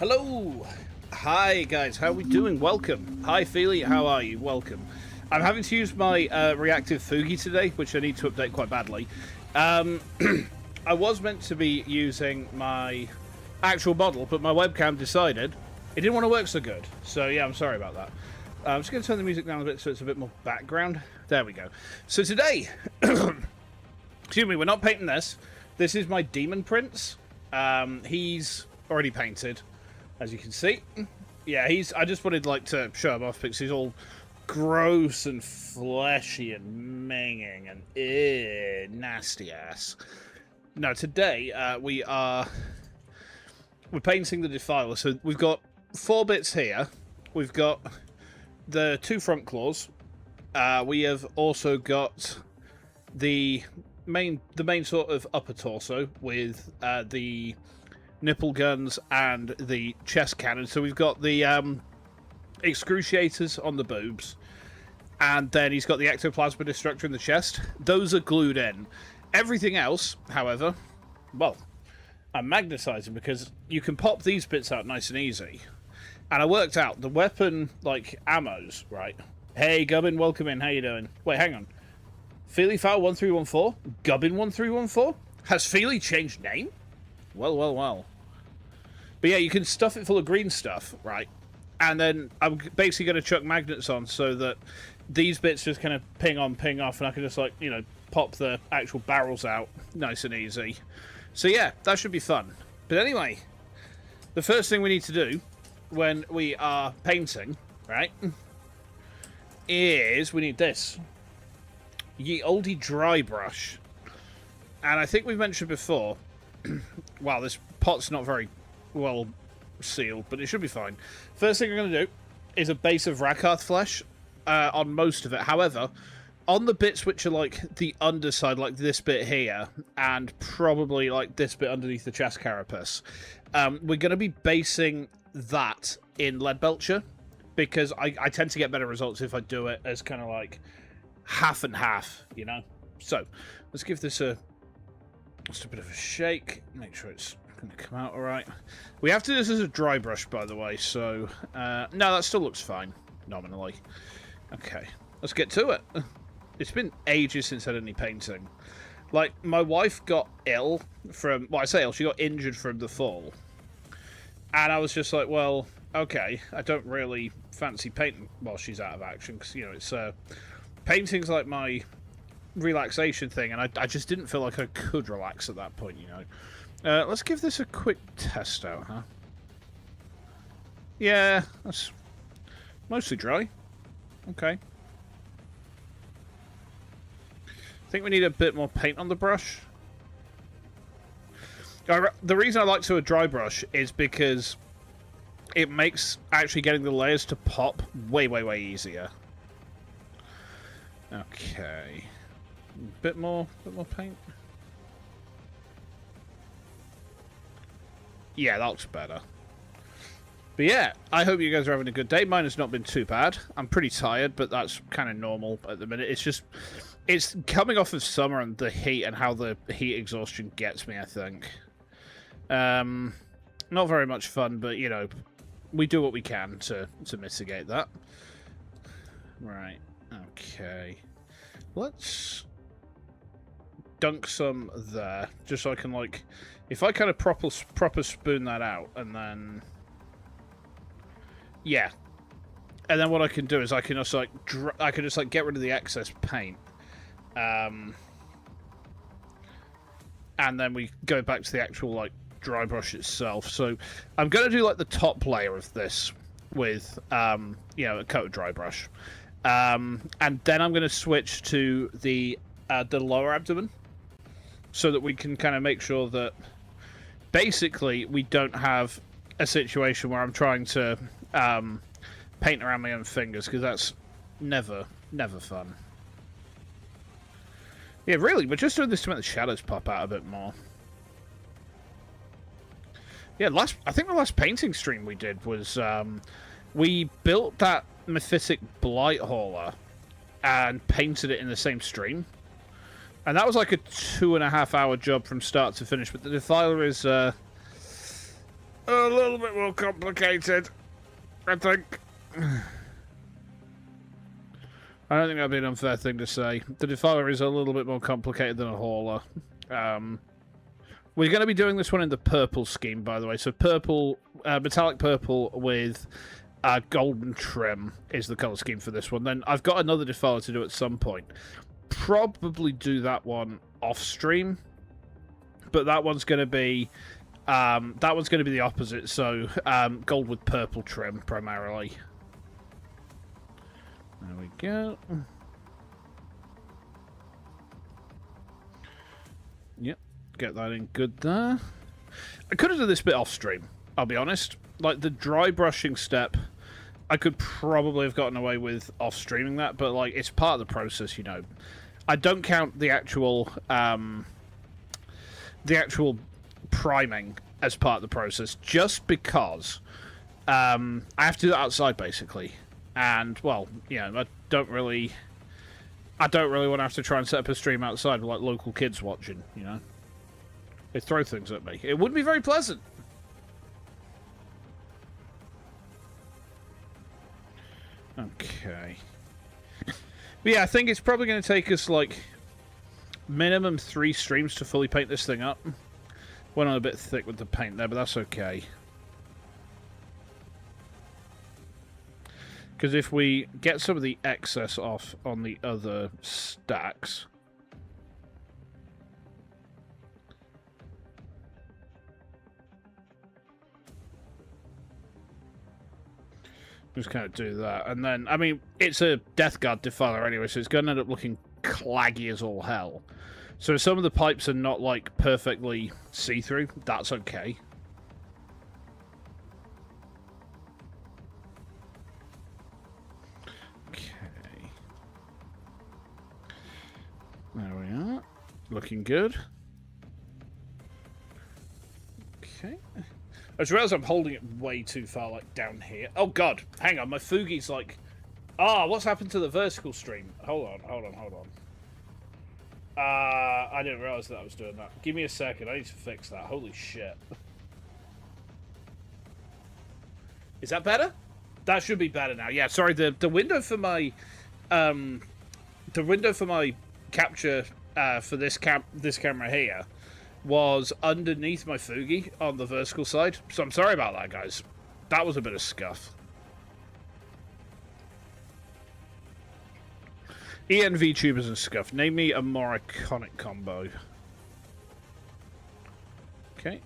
Hello! Hi guys, how are we doing? Welcome. Hi Feely, how are you? Welcome. I'm having to use my reactive Fugi today, which I need to update quite badly. I was meant to be using my actual model, but my webcam decided it didn't want to work so good. So yeah, I'm sorry about that. I'm just going to turn the music down a bit so it's a bit more background. There we go. So today, excuse me, we're not painting this. This is my Demon Prince. He's already painted, as you can see. Yeah, I just wanted to show him off because he's all gross and fleshy and minging and nasty ass. Now today we're painting the Defiler. So we've got 4 bits here. We've got the 2 front claws. We have also got the main sort of upper torso with the nipple guns and the chest cannon. So we've got the excruciators on the boobs, and then he's got the ectoplasma destructor in the chest. Those are glued in. Everything else, however, well, I'm magnetising because you can pop these bits out nice and easy. And I worked out the weapon, ammos, right? Hey, Gubbin, welcome in. How you doing? Wait, hang on. Feely Foul 1314? Gubbin 1314? Has Feely changed name? Well, well, well. But yeah, you can stuff it full of green stuff, right? And then I'm basically going to chuck magnets on so that these bits just kind of ping on, ping off, and I can just, pop the actual barrels out nice and easy. So yeah, that should be fun. But anyway, the first thing we need to do when we are painting, right, is we need this. Ye olde dry brush. And I think we've mentioned before, wow, this pot's not very well sealed, but it should be fine. First thing I'm going to do is a base of Rakarth flesh on most of it. However, on the bits which are the underside, like this bit here, and probably this bit underneath the chest carapace, we're going to be basing that in lead belcher, because I tend to get better results if I do it as kind of half and half, you know? So, let's give this just a bit of a shake, make sure it's going to come out alright. We have to do this as a dry brush, by the way, so... no, that still looks fine, nominally. Okay, let's get to it. It's been ages since I did any painting. My wife got ill from... Well, I say ill, she got injured from the fall. And I was just like, well, okay, I don't really fancy painting while she's out of action, because, it's... painting's my relaxation thing, and I just didn't feel like I could relax at that point, let's give this a quick test out, huh? Yeah, that's mostly dry. Okay. I think we need a bit more paint on the brush. The reason I like to do a dry brush is because it makes actually getting the layers to pop way, way, way easier. Okay. Bit more paint. Yeah, that looks better. But yeah, I hope you guys are having a good day. Mine has not been too bad. I'm pretty tired, but that's kind of normal at the minute. It's coming off of summer and the heat and how the heat exhaustion gets me, I think. Not very much fun, but, we do what we can to mitigate that. Right. Okay. Let's dunk some there, just so I can, if I kind of proper spoon that out, and then... Yeah. And then what I can do is I can just, get rid of the excess paint. And then we go back to the actual, dry brush itself. So I'm going to do, the top layer of this with, a coat of dry brush. And then I'm going to switch to the lower abdomen, so that we can kind of make sure that basically we don't have a situation where I'm trying to paint around my own fingers, because that's never fun. Yeah, really, we're just doing this to make the shadows pop out a bit more. Yeah, I think the last painting stream we did was we built that Mythic Blight Hauler and painted it in the same stream. And that was a 2.5 hour job from start to finish, but the Defiler is A little bit more complicated, I think. I don't think that'd be an unfair thing to say. The Defiler is a little bit more complicated than a hauler. We're going to be doing this one in the purple scheme, by the way. So purple, metallic purple with golden trim is the colour scheme for this one. Then I've got another Defiler to do at some point. Probably do that one off stream, but that one's going to be the opposite. So gold with purple trim primarily. There we go. Yep, get that in good there. I could have done this bit off stream, I'll be honest. Like, the dry brushing step, I could probably have gotten away with off streaming that, but, like, it's part of the process, you know. I don't count the actual priming as part of the process, just because I have to do that outside, basically. And, well, you know, I don't really want to have to try and set up a stream outside with, like, local kids watching, you know. They throw things at me. It wouldn't be very pleasant. Okay. But yeah, I think it's probably going to take us, like, minimum 3 streams to fully paint this thing up. Went on a bit thick with the paint there, but that's okay. Because if we get some of the excess off on the other stacks... Just kind of do that. And then, I mean, it's a Death Guard Defiler anyway, so it's going to end up looking claggy as all hell. So if some of the pipes are not, like, perfectly see-through, that's okay. There we are. Looking good. Okay. I just realised I'm holding it way too far, like, down here. Oh, God. Hang on. My Fugi's, like... Ah, what's happened to the vertical stream? Hold on. I didn't realise that I was doing that. Give me a second. I need to fix that. Holy shit. Is that better? That should be better now. Yeah, sorry. The window for my... the window for my capture for this camera here was underneath my Fugi on the vertical side. So I'm sorry about that, guys. That was a bit of scuff. ENV tubers and scuff. Name me a more iconic combo. Okay.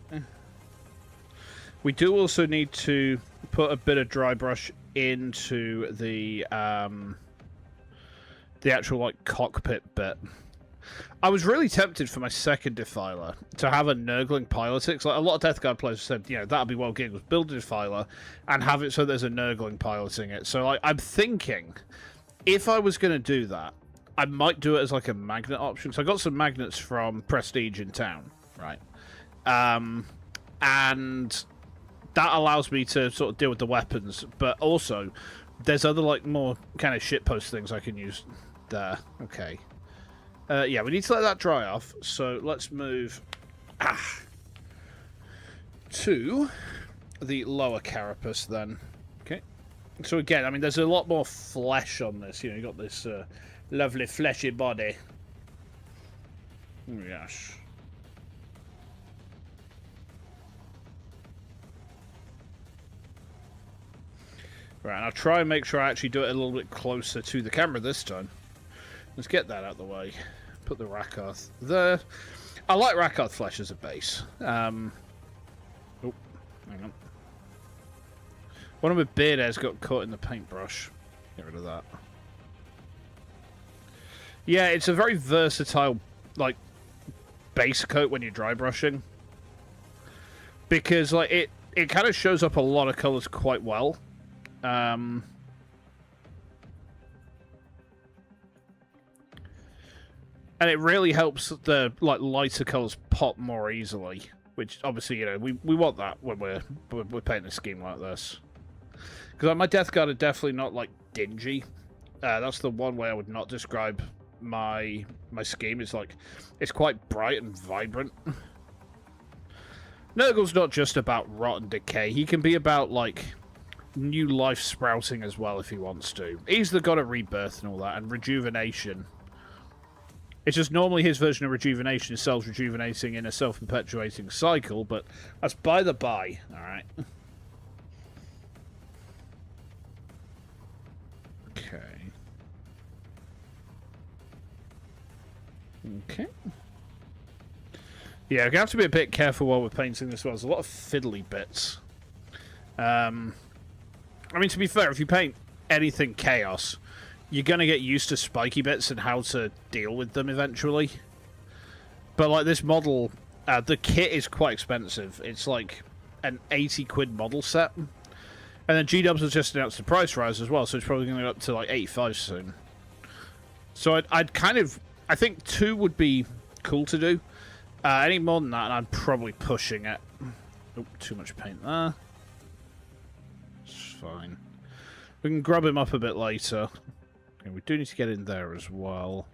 We do also need to put a bit of dry brush into the actual, like, cockpit bit. I was really tempted for my second Defiler to have a Nurgling piloting. Like, a lot of Death Guard players said, you know, that'd be well good, was build a Defiler and have it so there's a Nurgling piloting it. So, like, I'm thinking, if I was going to do that, I might do it as, like, a magnet option. So I got some magnets from Prestige in town, right? And that allows me to sort of deal with the weapons, but also there's other, like, more kind of shitpost things I can use there. Okay. Yeah, we need to let that dry off, so let's move to the lower carapace then. Okay. So again, I mean, there's a lot more flesh on this. You know, you got this lovely fleshy body. Yes. Right, and I'll try and make sure I actually do it a little bit closer to the camera this time. Let's get that out of the way. Put the Rakarth there. I like Rakarth flesh as a base. Oh, hang on. One of my beard hairs got caught in the paintbrush. Get rid of that. Yeah, it's a very versatile, like, base coat when you're dry brushing. Because, like, it kind of shows up a lot of colours quite well. And it really helps the, like, lighter colours pop more easily. Which, obviously, you know, we want that when we're painting a scheme like this. Because, like, my Death Guard are definitely not, like, dingy. That's the one way I would not describe my scheme. It's, like, it's quite bright and vibrant. Nurgle's not just about rot and decay. He can be about, like, new life sprouting as well if he wants to. He's the god of rebirth and all that, and rejuvenation. It's just normally his version of rejuvenation is self-rejuvenating in a self-perpetuating cycle, but that's by the by, alright? Okay. Okay. Yeah, we have to be a bit careful while we're painting this well. There's a lot of fiddly bits. I mean, to be fair, if you paint anything chaos, you're going to get used to spiky bits and how to deal with them eventually. But, like, this model, the kit is quite expensive. It's like an 80 quid model set. And then G-Dubs has just announced the price rise as well, so it's probably going to go up to, like, 85 soon. So I'd kind of... I think 2 would be cool to do. Any more than that, and I'm probably pushing it. Oh, too much paint there. It's fine. We can grab him up a bit later. Okay, we do need to get in there as well.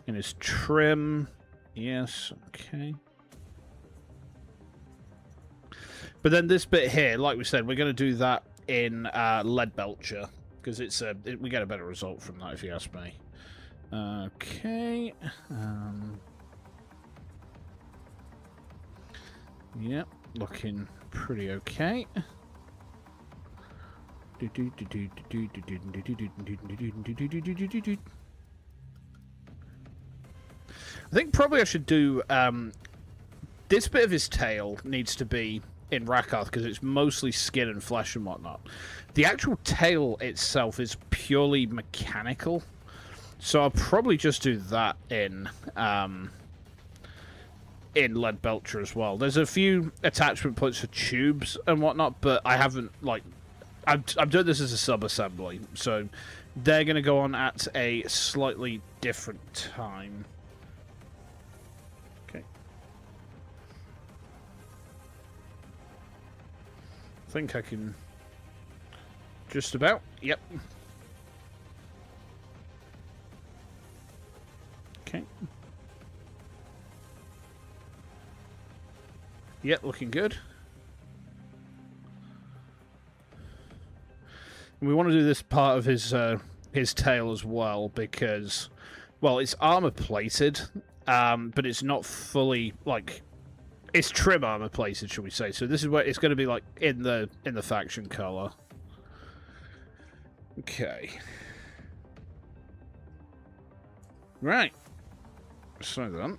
In his trim. Yes, okay. But then this bit here, like we said, we're going to do that in Lead Belcher. Because we get a better result from that, if you ask me. Okay. Yep, looking pretty okay. I think probably I should do this bit of his tail needs to be in Rakath because it's mostly skin and flesh and whatnot. The actual tail itself is purely mechanical, so I'll probably just do that in Lead Belcher as well. There's a few attachment points for tubes and whatnot, but I haven't, like... I'm doing this as a sub-assembly, so they're going to go on at a slightly different time. Okay. I think I can... just about. Yep. Okay. Yep, looking good. And we want to do this part of his tail as well because, well, it's armor plated, but it's not fully like it's trim armor plated, shall we say? So this is where it's going to be like in the faction color. Okay. Right. So then.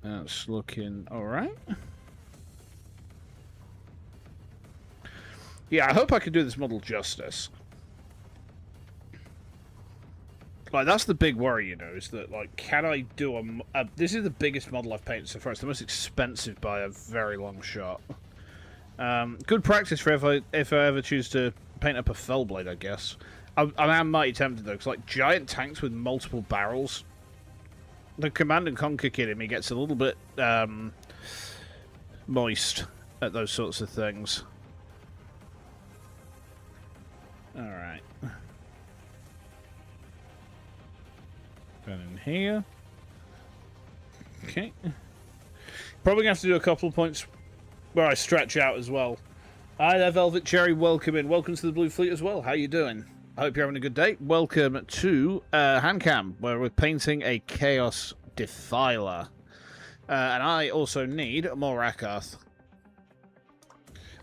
That's looking alright. Yeah, I hope I can do this model justice. Like, that's the big worry, you know, is that, like, can I do a... This is the biggest model I've painted so far. It's the most expensive by a very long shot. Good practice for if I ever choose to paint up a Fellblade, I guess. I am mighty tempted, though, because, like, giant tanks with multiple barrels... The Command and Conquer kid in me gets a little bit moist at those sorts of things. Alright. Then in here. Okay. Probably going to have to do a couple of points where I stretch out as well. Hi there, Velvet Cherry. Welcome in. Welcome to the Blue Fleet as well. How you doing? I hope you're having a good day. Welcome to Handcam, where we're painting a Chaos Defiler. And I also need more Rakath.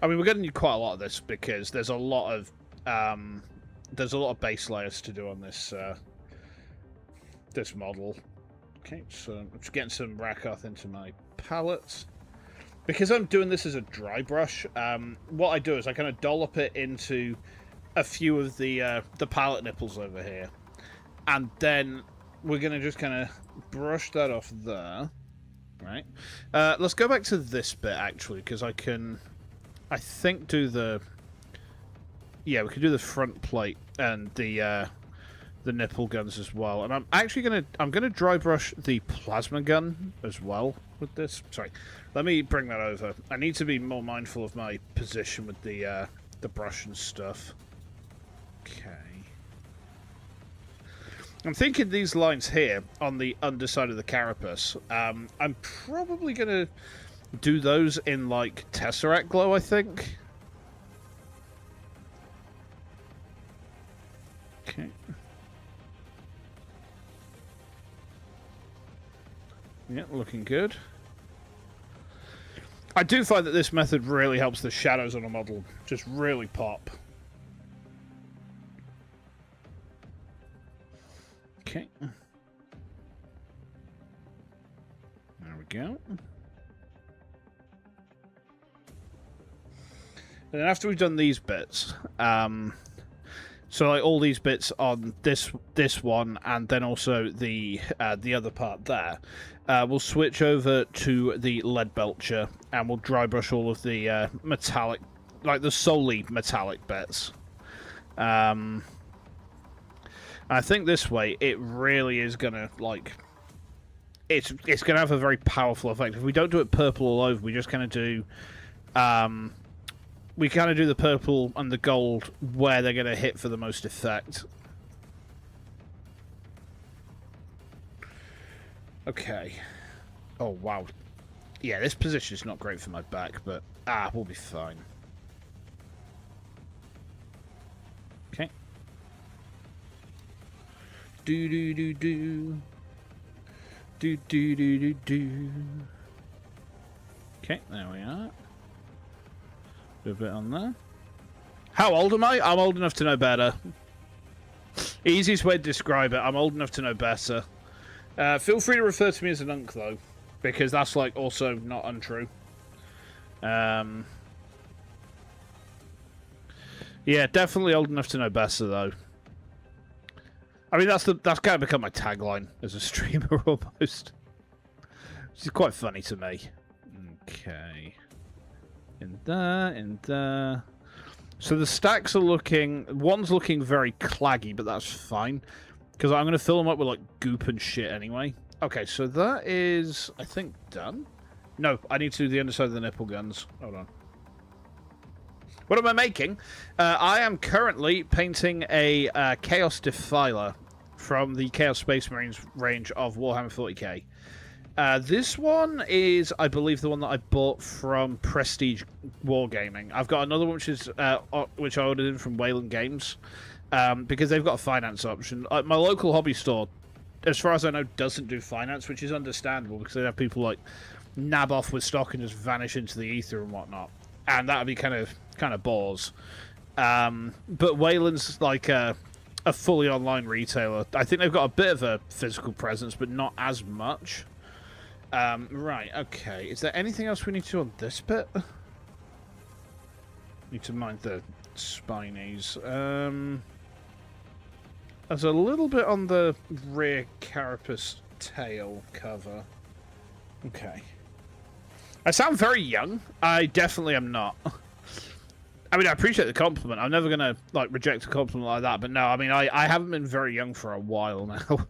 I mean, we're going to need quite a lot of this because there's a lot of base layers to do on this this model. Okay, so I'm just getting some Rakath into my palette. Because I'm doing this as a dry brush, what I do is I kind of dollop it into a few of the palette nipples over here, and then we're gonna just kind of brush that off there, right? Let's go back to this bit actually, because I think do the we can do the front plate and the nipple guns as well, and I'm actually gonna dry brush the plasma gun as well with this. Sorry, let me bring that over. I need to be more mindful of my position with the the brush and stuff. Okay. I'm thinking these lines here on the underside of the carapace. I'm probably going to do those in, like, Tesseract glow, I think. Okay. Yeah, looking good. I do find that this method really helps the shadows on a model just really pop. Okay. There we go. And then after we've done these bits, so like all these bits on this one, and then also the other part there, we'll switch over to the lead belcher, and we'll dry brush all of the metallic, like the solely metallic bits. I think this way it really is gonna like it's gonna have a very powerful effect. If we don't do it purple all over, we just kind of do we kind of do the purple and the gold where they're going to hit for the most effect. Okay. Oh, wow. Yeah, this position is not great for my back, but we'll be fine. Okay. Do-do-do-do. Do-do-do-do-do. Okay, there we are. Do a bit on there. How old am I? I'm old enough to know better. Easiest way to describe it, I'm old enough to know better. Feel free to refer to me as an unk, though, because that's, like, also not untrue. Yeah, definitely old enough to know better, though. I mean, that's kind of become my tagline as a streamer, almost. Which is quite funny to me. Okay. In there. So the stacks are looking... One's looking very claggy, but that's fine. Because I'm going to fill them up with, like, goop and shit anyway. Okay, so that is, I think, done. No, I need to do the underside of the nipple guns. Hold on. What am I making? I am currently painting a Chaos Defiler from the Chaos Space Marines range of Warhammer 40k. This one is, I believe, the one that I bought from Prestige Wargaming. I've got another one which I ordered in from Wayland Games because they've got a finance option. My local hobby store, as far as I know, doesn't do finance, which is understandable because they have people like nab off with stock and just vanish into the ether and whatnot, and that would be kind of bores. But Wayland's like a fully online retailer. I think they've got a bit of a physical presence, but not as much. Right, okay. Is there anything else we need to do on this bit? Need to mind the spinies. There's a little bit on the rear carapace tail cover. Okay. I sound very young. I definitely am not. I mean, I appreciate the compliment. I'm never going to, like, reject a compliment like that. But no, I mean, I haven't been very young for a while now.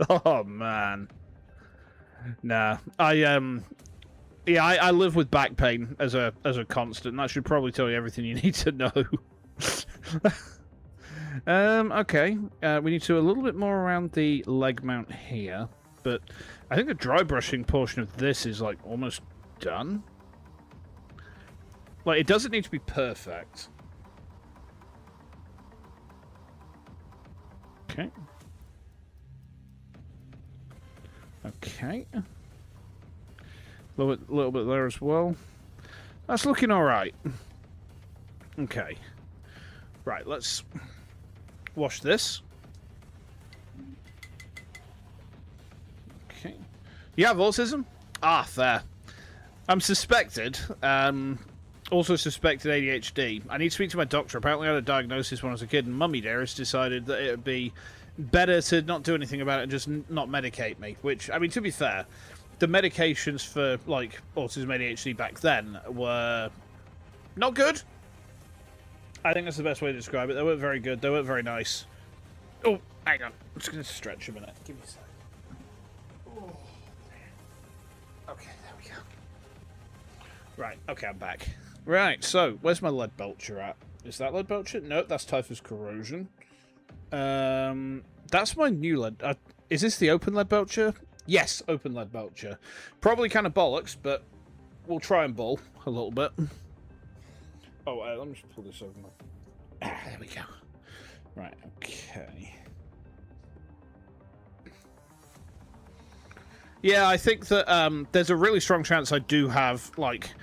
Oh, man. Nah, yeah, I live with back pain as a constant. That should probably tell you everything you need to know. Okay, we need to do a little bit more around the leg mount here, but I think the dry brushing portion of this is like almost done. Like, it doesn't need to be perfect. Okay. Okay. A little bit there as well. That's looking alright. Okay. Right, let's wash this. Okay. You have autism? Ah, fair. I'm suspected. Also suspected ADHD. I need to speak to my doctor. Apparently I had a diagnosis when I was a kid, and Mummy Dearest decided that it would be better to not do anything about it and just not medicate me. Which, I mean, to be fair, the medications for, like, autism ADHD back then were not good. I think that's the best way to describe it. They weren't very good. They weren't very nice. Oh, hang on. I'm just going to stretch a minute. Give me a sec. Oh. Okay, there we go. Right, okay, I'm back. Right, so, where's my lead belcher at? Is that lead belcher? No, that's typhus corrosion. That's my new lead... is this the open lead belcher? Yes, open lead belcher. Probably kind of bollocks, but we'll try and bull a little bit. Oh, let me just pull this over my... there we go. Right, okay. Yeah, I think that there's a really strong chance I do have, like,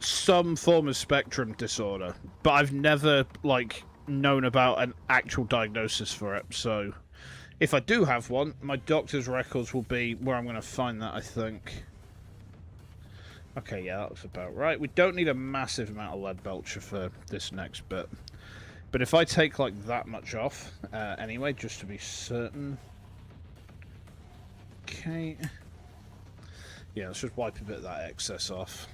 some form of spectrum disorder, but I've never, like, known about an actual diagnosis for it, so if I do have one, my doctor's records will be where I'm going to find that, I think. Okay, yeah, that looks about right. We don't need a massive amount of lead belcher for this next bit, but if I take, like, that much off, anyway, just to be certain... Okay. Yeah, let's just wipe a bit of that excess off.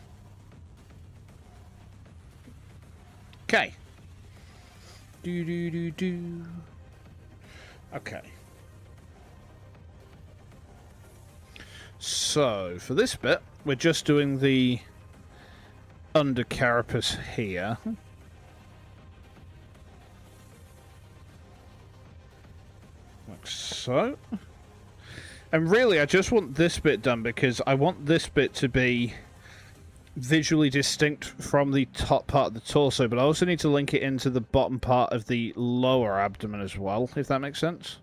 Okay. Do. Okay. So, for this bit, we're just doing the under carapace here. Like so. And really, I just want this bit done because I want this bit to be visually distinct from the top part of the torso, but I also need to link it into the bottom part of the lower abdomen as well, if that makes sense.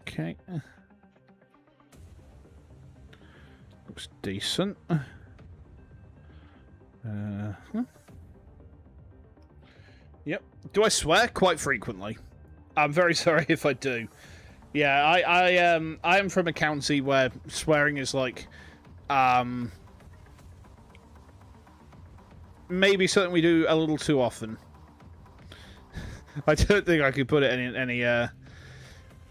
Okay. Looks decent. Yep. Do I swear? Quite frequently. I'm very sorry if I do. Yeah, I am from a county where swearing is like, maybe something we do a little too often. I don't think I could put it in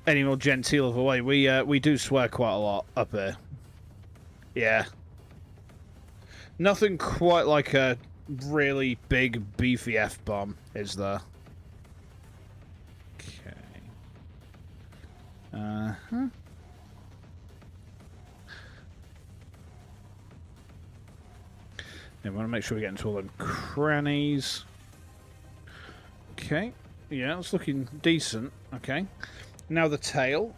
any more genteel of a way. We do swear quite a lot up here. Yeah. Nothing quite like a really big beefy F-bomb, is there? Uh-huh. Yeah, we want to make sure we get into all them crannies. Okay. Yeah, it's looking decent. Okay. Now the tail.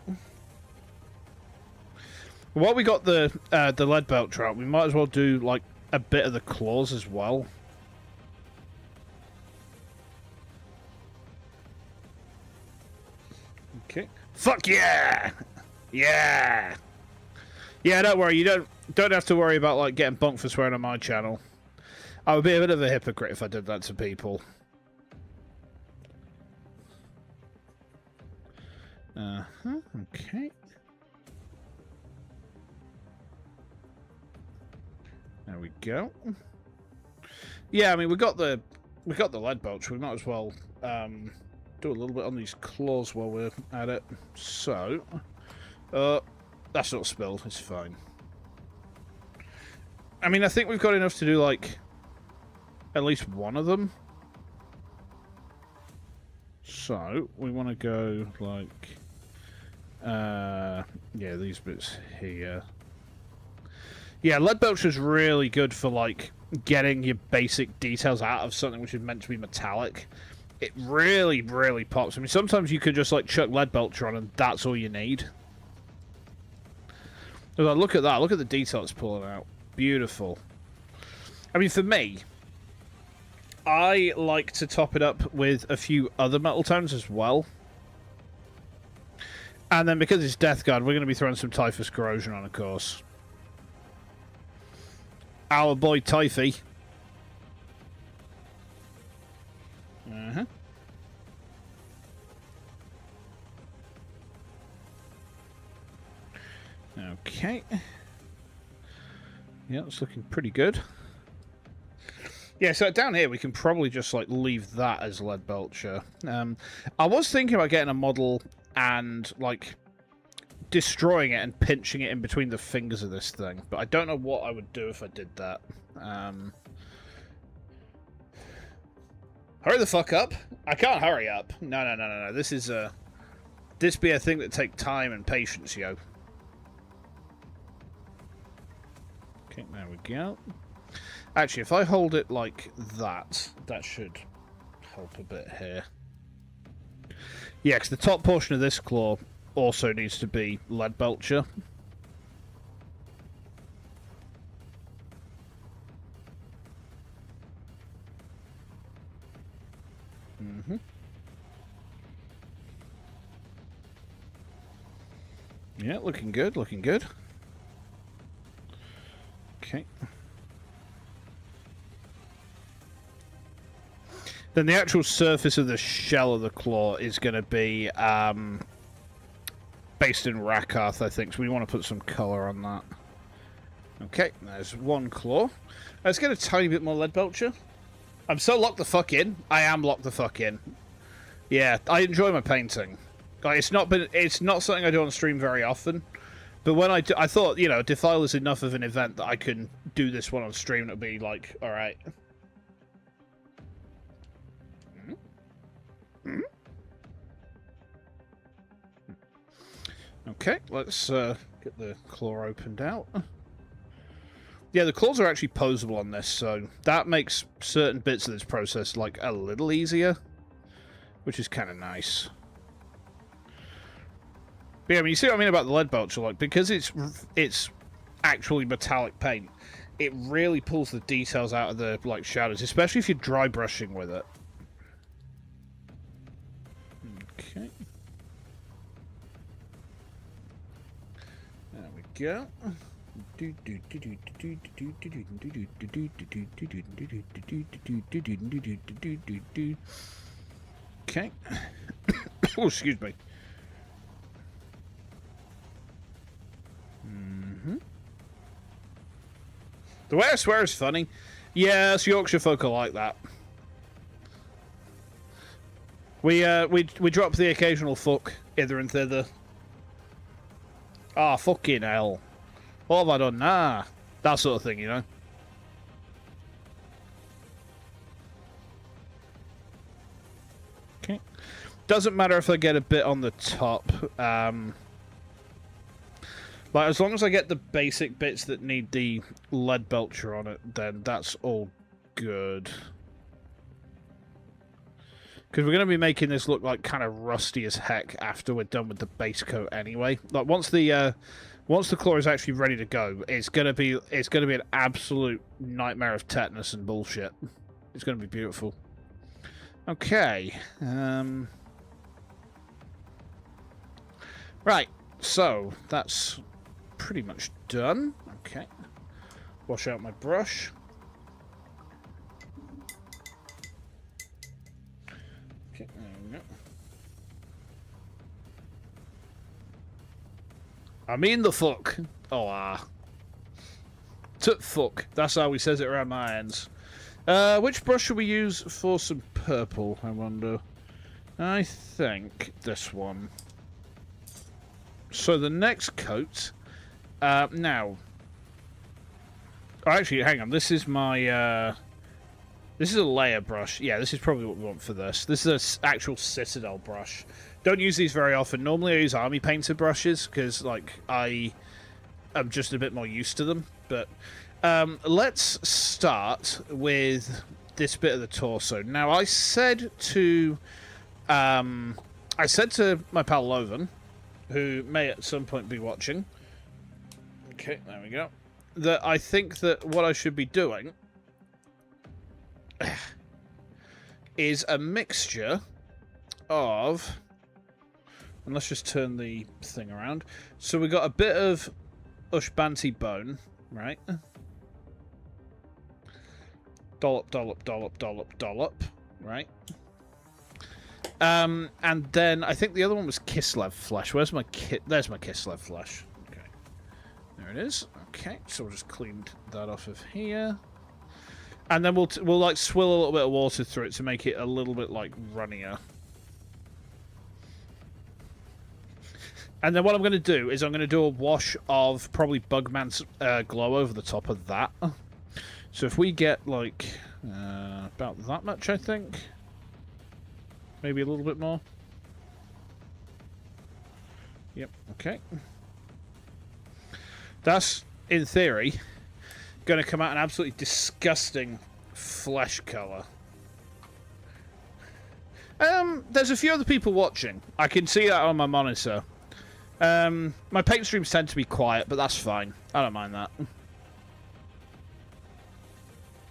While we got the lead belcher out, we might as well do, like, a bit of the claws as well. Okay. Fuck yeah! Yeah! Yeah, don't worry, you don't have to worry about, like, getting bonked for swearing on my channel. I would be a bit of a hypocrite if I did that to people. Uh-huh, okay. There we go. Yeah, I mean, we got the lead belcher. We might as well do a little bit on these claws while we're at it. So, that's not spilled. It's fine. I mean, I think we've got enough to do, like, at least one of them. So, we want to go, like, yeah, these bits here. Yeah, lead belcher's really good for, like, getting your basic details out of something which is meant to be metallic. It really, really pops. I mean, sometimes you could just, like, chuck lead belcher on and that's all you need. Look at that. Look at the detail it's pulling out. Beautiful. I mean, for me, I like to top it up with a few other metal tones as well. And then because it's Death Guard, we're going to be throwing some typhus corrosion on, of course. Our boy Typhy. Uh-huh. Okay. Yeah, it's looking pretty good. Yeah, so down here we can probably just, like, leave that as lead belcher. I was thinking about getting a model and, like, destroying it and pinching it in between the fingers of this thing, but I don't know what I would do if I did that. Hurry the fuck up. I can't hurry up. No. This is this be a thing that take time and patience, yo. Okay, there we go. Actually, if I hold it like that, that should help a bit here. Yeah, because the top portion of this claw also needs to be lead belcher. Mm-hmm. Yeah, looking good, looking good. Okay. Then the actual surface of the shell of the claw is going to be based in Rakarth, I think, so we want to put some colour on that. Okay, there's one claw. Let's get a tiny bit more lead belcher. I'm so locked the fuck in. I am locked the fuck in. Yeah, I enjoy my painting. Like, it's not something I do on stream very often. But when I thought, you know, Defile is enough of an event that I can do this one on stream and it'll be like, alright. Okay, let's get the claw opened out. Yeah, the claws are actually posable on this, so that makes certain bits of this process like a little easier, which is kind of nice. But yeah, I mean, you see what I mean about the lead belcher, like, because it's actually metallic paint, it really pulls the details out of the like shadows, especially if you're dry brushing with it. Okay. There we go. Okay. Oh, excuse me. The way I swear is funny. Yes, Yorkshire folk are like that. We drop the occasional fuck hither and thither. Ah, fucking hell. What have I done? Nah. That sort of thing, you know. Okay. Doesn't matter if I get a bit on the top. Like, as long as I get the basic bits that need the lead belcher on it, then that's all good. Because we're going to be making this look like kind of rusty as heck after we're done with the base coat anyway. Like, once the claw is actually ready to go, it's going to be an absolute nightmare of tetanus and bullshit. It's going to be beautiful. Okay. Right. So that's pretty much done. Okay. Wash out my brush. Okay, there we go. I mean the fuck. Oh, fuck. That's how he says it around my ends. Which brush should we use for some purple, I wonder? I think this one. So the next coat... now... Oh, actually, hang on. This is my... this is a layer brush. Yeah, this is probably what we want for this. This is an actual Citadel brush. Don't use these very often. Normally I use army painted brushes, because, like, I am just a bit more used to them. But let's start with this bit of the torso. Now, I said to my pal Loven, who may at some point be watching. Okay, there we go. That I think that what I should be doing is a mixture of... And let's just turn the thing around. So we got a bit of Ushbanti bone, right? Dollop, dollop, dollop, dollop, dollop, right? And then I think the other one was Kislev flesh. Where's my There's my Kislev flesh. Okay, there it is. Okay, so we'll just clean that off of here, and then we'll like swill a little bit of water through it to make it a little bit like runnier. And then what I'm going to do is I'm going to do a wash of probably Bugman's glow over the top of that. So if we get like about that much, I think. Maybe a little bit more. Yep, okay. That's, in theory, going to come out an absolutely disgusting flesh colour. There's a few other people watching. I can see that on my monitor. My paint streams tend to be quiet, but that's fine. I don't mind that.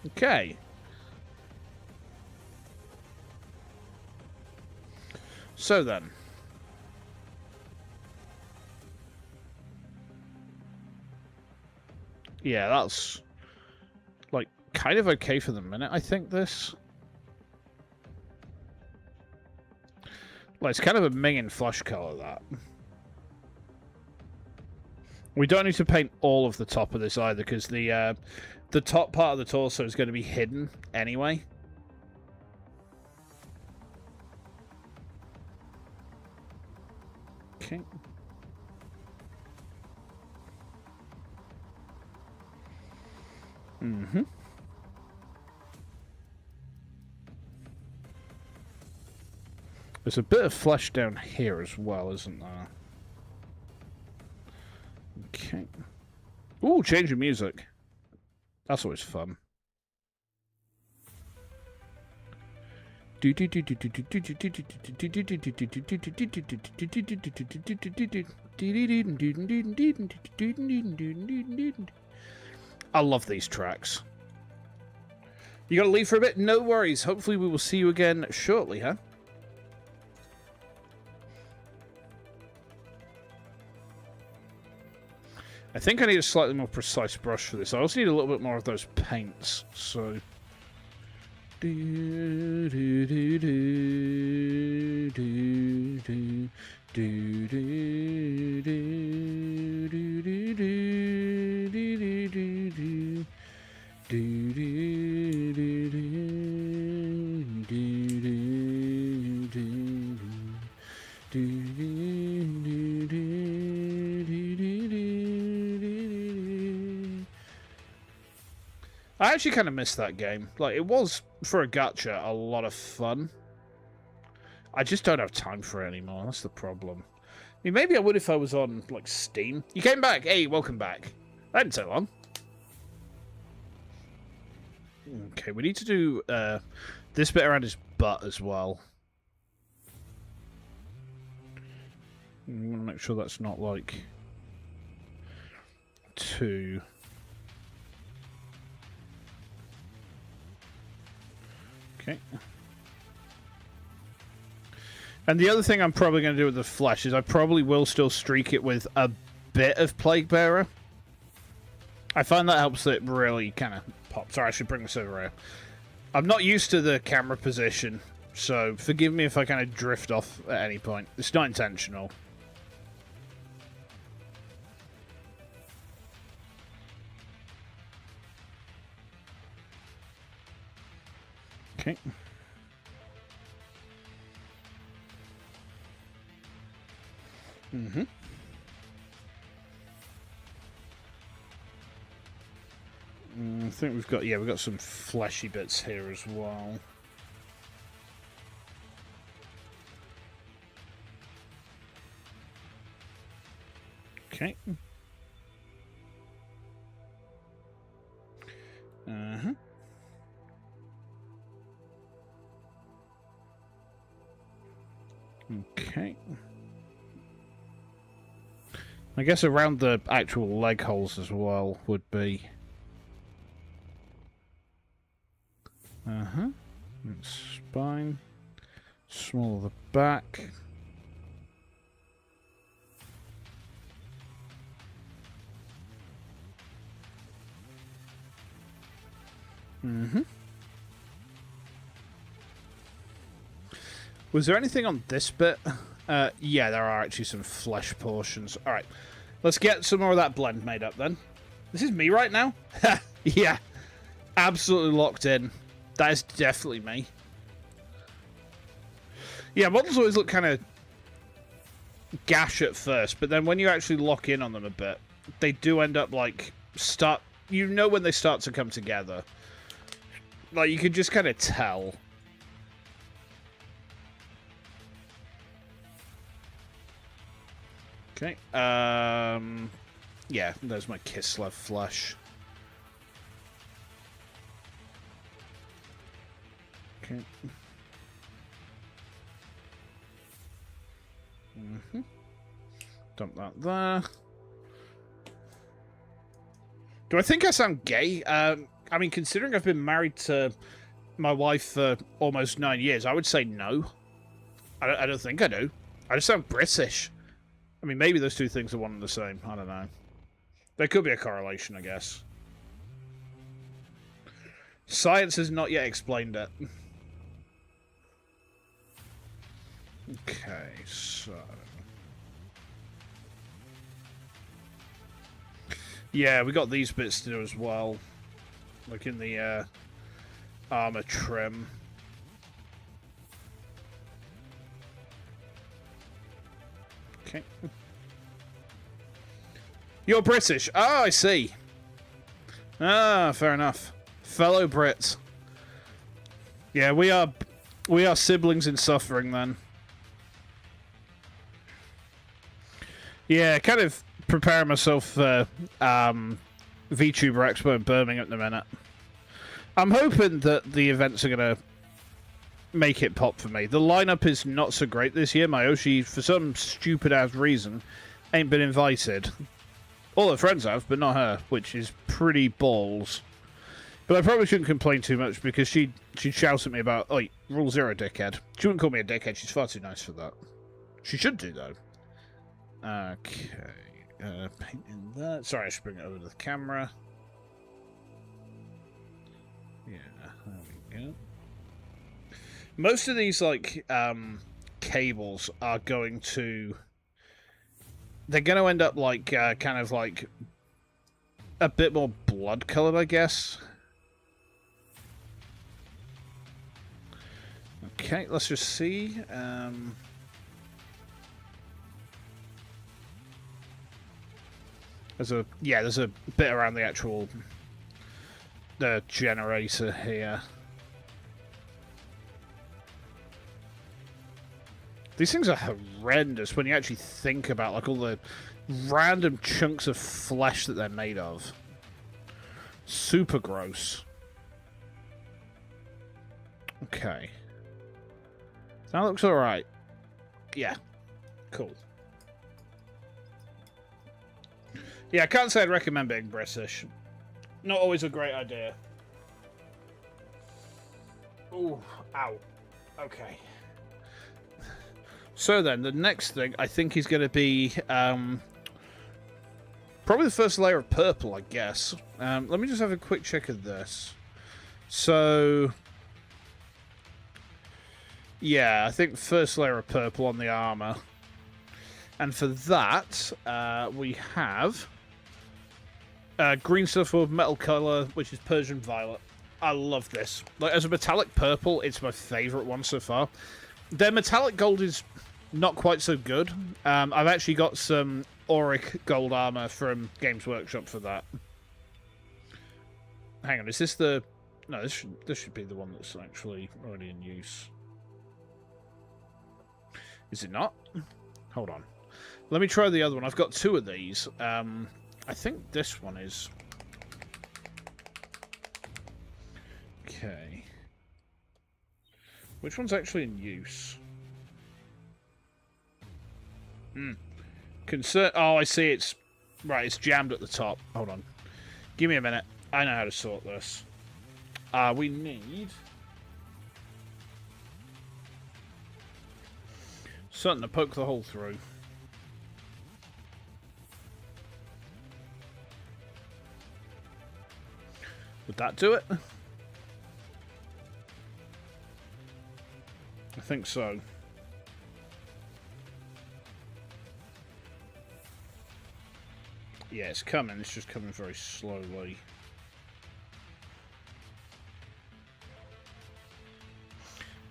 Okay. So then. Yeah, that's, like, kind of okay for the minute, I think, this. Well, it's kind of a minging flesh colour, that. We don't need to paint all of the top of this either, because the top part of the torso is going to be hidden anyway. Okay. Mm-hmm. There's a bit of flesh down here as well, isn't there? Okay. Ooh, change of music. That's always fun. I love these tracks. You gotta leave for a bit? No worries. Hopefully we will see you again shortly, huh? I think I need a slightly more precise brush for this. I also need a little bit more of those paints, so... I actually kind of missed that game. Like, it was, for a gacha, a lot of fun. I just don't have time for it anymore. That's the problem. I mean, maybe I would if I was on, like, Steam. You came back. Hey, welcome back. That didn't take long. Okay, we need to do this bit around his butt as well. We want to make sure that's not, like, too... Okay. And the other thing I'm probably going to do with the flesh is I probably will still streak it with a bit of Plague Bearer. I find that helps it really kind of pop. Sorry, I should bring this over here. I'm not used to the camera position, so forgive me if I kind of drift off at any point. It's not intentional. Okay. Mm-hmm. I think we've got some fleshy bits here as well. Okay. Uh-huh. Okay. I guess around the actual leg holes as well would be... Uh-huh. Spine. Small of the back. Mm-hmm. Was there anything on this bit? Yeah, there are actually some flesh portions. Alright, let's get some more of that blend made up then. This is me right now? Yeah, absolutely locked in. That is definitely me. Yeah, models always look kind of gash at first, but then when you actually lock in on them a bit, they do end up like you know when they start to come together. Like, you can just kind of tell. Okay. Yeah, there's my Kislev flesh. Okay. Dump that there. Do I think I sound gay? I mean, considering I've been married to my wife for almost 9 years, I would say no. I don't think I do. I just sound British. I mean, maybe those two things are one and the same. I don't know. There could be a correlation, I guess. Science has not yet explained it. Okay, so... yeah, we got these bits to do as well. Like in the armor trim. Okay. You're British. Ah, I see. Ah, fair enough. Fellow Brits. Yeah, we are siblings in suffering then. Yeah, kind of preparing myself for VTuber Expo in Birmingham at the minute. I'm hoping that the events are going to make it pop for me. The lineup is not so great this year. Mayoshi, for some stupid-ass reason, ain't been invited. All her friends have, but not her, which is pretty balls. But I probably shouldn't complain too much because she'd shout at me about, "Oi, Rule 0, dickhead." She wouldn't call me a dickhead. She's far too nice for that. She should do, though. Okay. Painting that. Sorry, I should bring it over to the camera. Yeah, there we go. Most of these, like, cables are going to... they're going to end up, like, kind of, like, a bit more blood-coloured, I guess. Okay, let's just see. There's a bit around the actual generator here. These things are horrendous when you actually think about like all the random chunks of flesh that they're made of. Super gross. Okay. That looks alright. Yeah. Cool. Yeah, I can't say I'd recommend being British. Not always a great idea. Ooh, ow. Okay. So then, the next thing I think is going to be probably the first layer of purple, I guess. Let me just have a quick check of this. So, yeah, I think first layer of purple on the armor. And for that, we have green stuff with metal color, which is Persian violet. I love this. Like, as a metallic purple, it's my favorite one so far. Their metallic gold is not quite so good. I've actually got some auric gold armor from Games Workshop for that. Hang on, is this the... no, this should be the one that's actually already in use. Is it not? Hold on. Let me try the other one. I've got two of these. I think this one is... okay. Which one's actually in use? Oh, I see. It's... right, it's jammed at the top. Hold on. Give me a minute. I know how to sort this. We need... something to poke the hole through. Would that do it? I think so. Yeah, it's coming. It's just coming very slowly.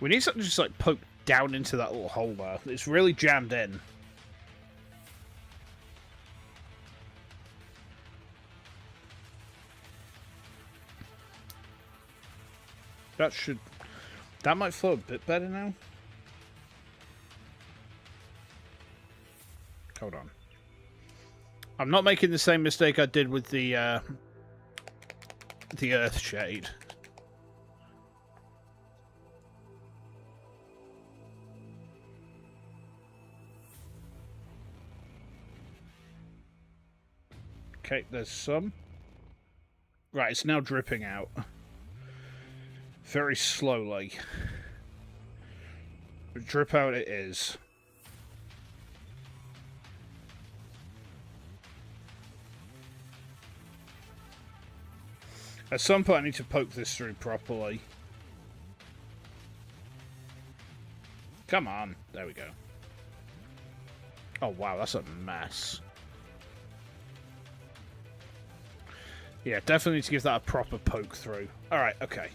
We need something to just like poke down into that little hole there. It's really jammed in. That might flow a bit better now. Hold on. I'm not making the same mistake I did with the Earth Shade. Okay, there's some. Right, it's now dripping out. Very slowly. But drip out it is. At some point I need to poke this through properly. Come on. There we go. Oh wow, that's a mess. Yeah, definitely need to give that a proper poke through. Alright, okay.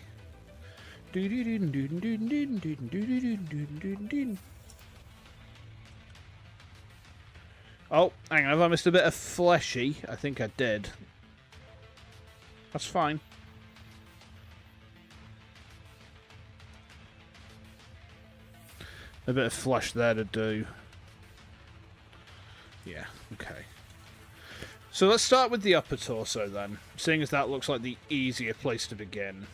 Oh, hang on, have I missed a bit of fleshy? I think I did. That's fine. A bit of flesh there to do. Yeah, okay. So let's start with the upper torso then, seeing as that looks like the easier place to begin.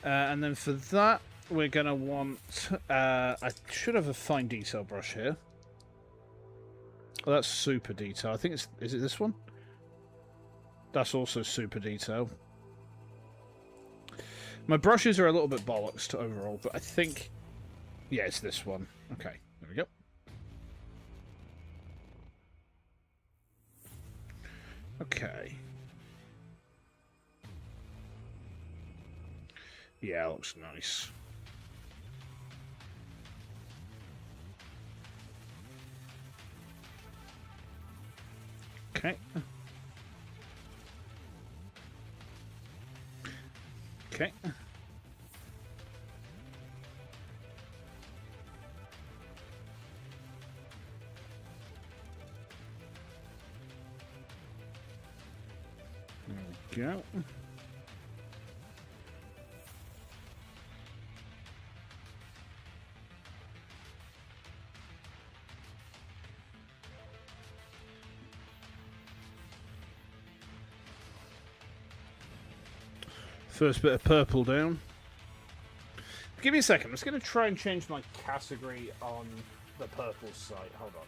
And then for that, we're going to want... I should have a fine detail brush here. Oh, that's super detail. I think it's... Is it this one? That's also super detail. My brushes are a little bit bollocks overall, but I think... Yeah, it's this one. Okay, there we go. Okay. Yeah, it looks nice. Okay. Okay. There we go. First bit of purple down. Give me a second. I'm just going to try and change my category on the purple site. Hold on.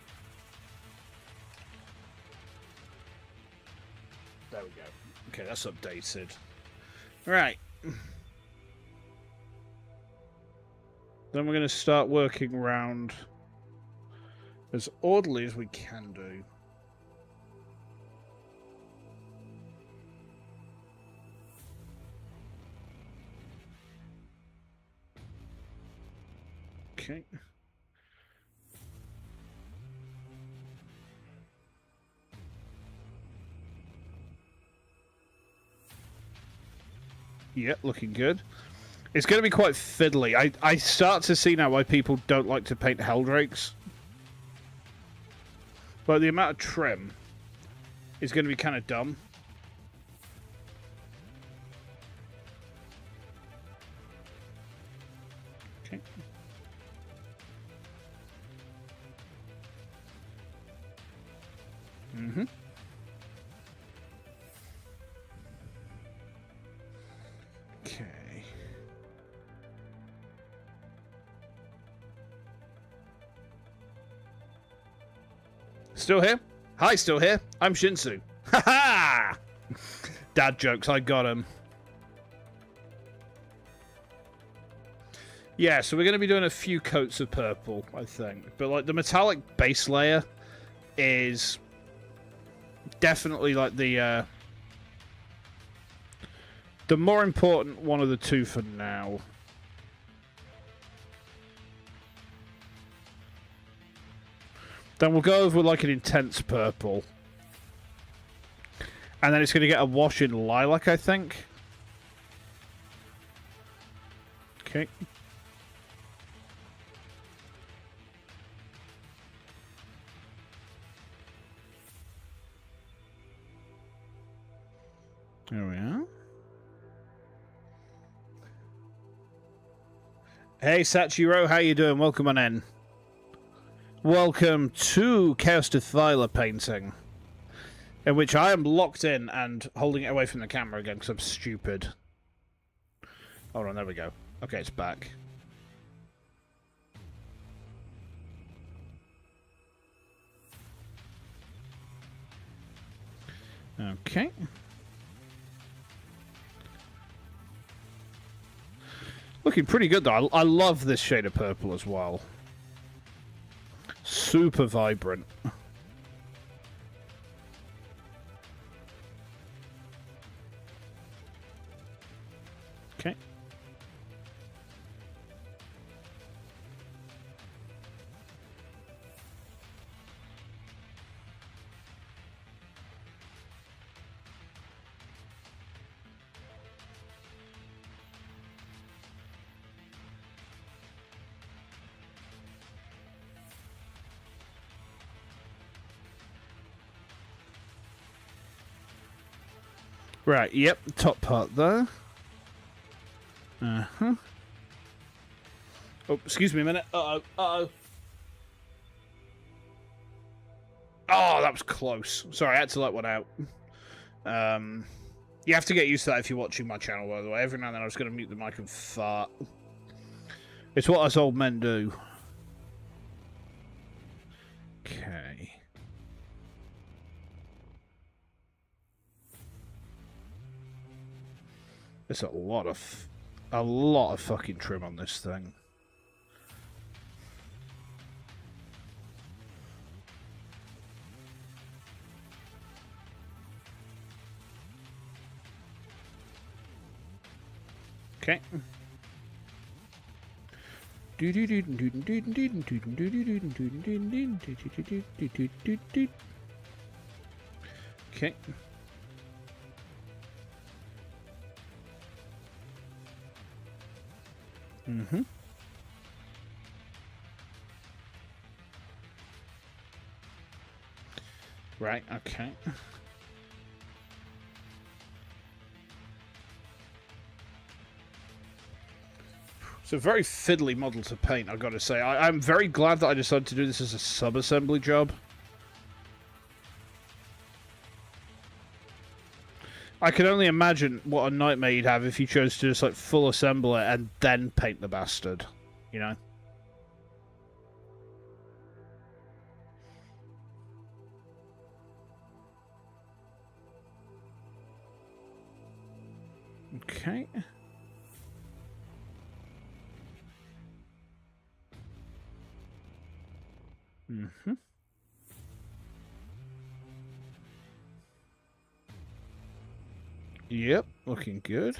There we go. Okay, that's updated. Right. Then we're going to start working around as orderly as we can do. Okay. Yeah, looking good. It's going to be quite fiddly. I start to see now why people don't like to paint Helldrakes. But the amount of trim is going to be kind of dumb. Okay. Mm-hmm. Okay. Still here? Hi, still here. I'm Shinsu. Ha ha! Dad jokes, I got him. Yeah, so we're going to be doing a few coats of purple, I think. But like the metallic base layer is definitely like the more important one of the two for now. Then we'll go over with like an intense purple. And then it's going to get a wash in lilac, I think. Okay. There we are. Hey, Sachiro, how you doing? Welcome on in. Welcome to Chaos Defile painting, in which I am locked in and holding it away from the camera again because I'm stupid. Hold on, there we go. Okay, it's back. Okay. Looking pretty good, though. I love this shade of purple as well. Super vibrant. Okay. Right, yep, top part there. Uh-huh. Oh, excuse me a minute. Uh-oh, uh-oh. Oh, that was close. Sorry, I had to let one out. You have to get used to that if you're watching my channel, by the way. Every now and then I was going to mute the mic and fart. It's what us old men do. Okay. There's a lot of fucking trim on this thing. Okay. Okay. Mm-hmm. Right, okay. It's a very fiddly model to paint, I've got to say. I'm very glad that I decided to do this as a sub-assembly job. I can only imagine what a nightmare you'd have if you chose to just, like, full assemble it and then paint the bastard. You know? Okay. Mm-hmm. Yep, looking good.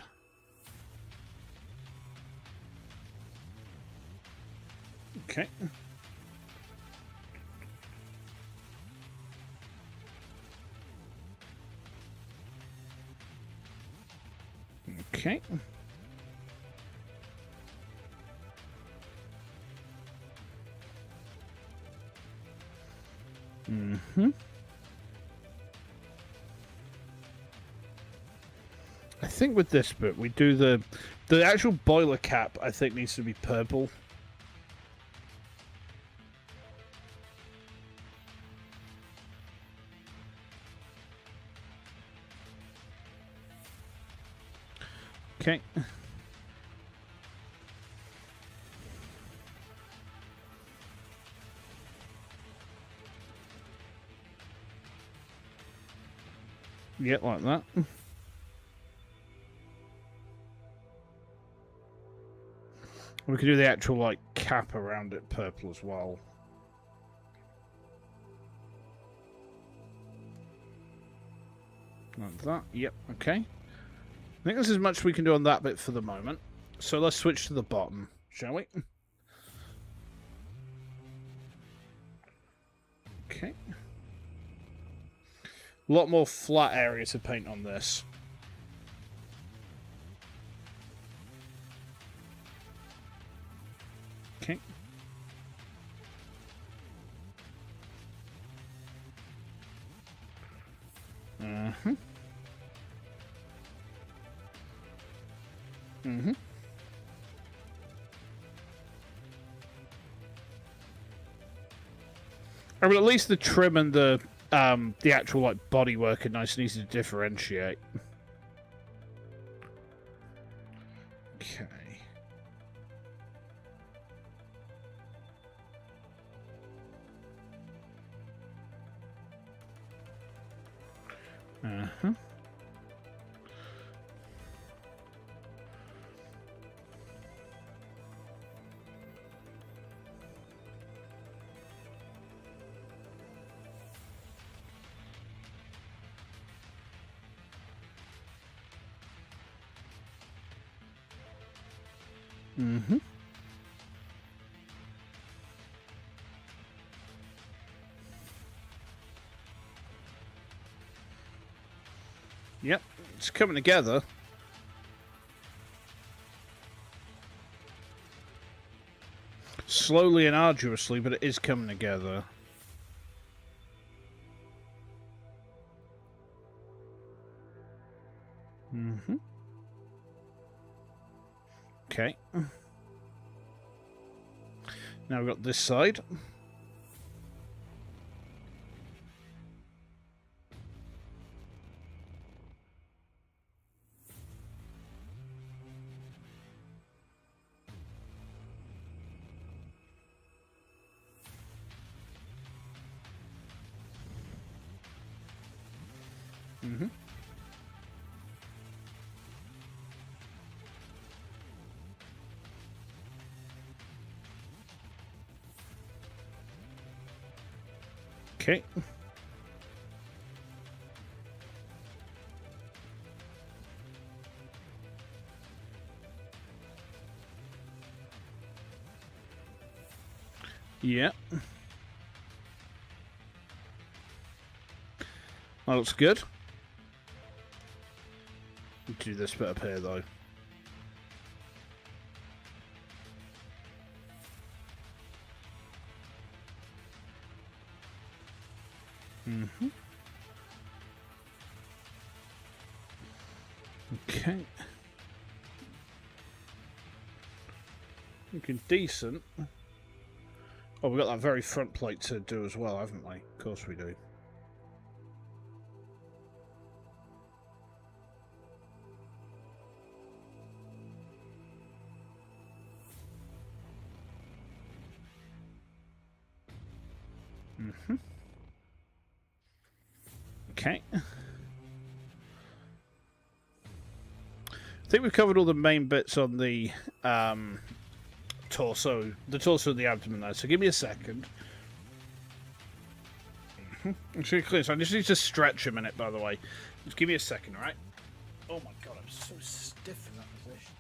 Okay. Okay. Mm-hmm. I think with this bit, we do the actual boiler cap, I think, needs to be purple. Okay. Yeah, like that. We could do the actual, like, cap around it purple as well. Like that. Yep, okay. I think there's as much we can do on that bit for the moment. So let's switch to the bottom, shall we? Okay. A lot more flat area to paint on this. Okay. Uh-huh. Mm-hmm. I mean, at least the trim and the actual, like, bodywork are nice and easy to differentiate. Okay. Uh-huh. Mm-hmm. Yep, it's coming together. Slowly and arduously, but it is coming together. Mm-hmm. Okay. Now we've got this side. Mm-hmm. Okay. Yeah. That looks good. Do this bit up here, though. Mm-hmm. Okay. Looking decent. Oh, we've got that very front plate to do as well, haven't we? Of course we do. Mm-hmm. Okay. I think we've covered all the main bits on the torso, and the abdomen there, so give me a second. I'm just clear, so I just need to stretch a minute, by the way. Just give me a second, alright? Oh my god, I'm so stiff in that position.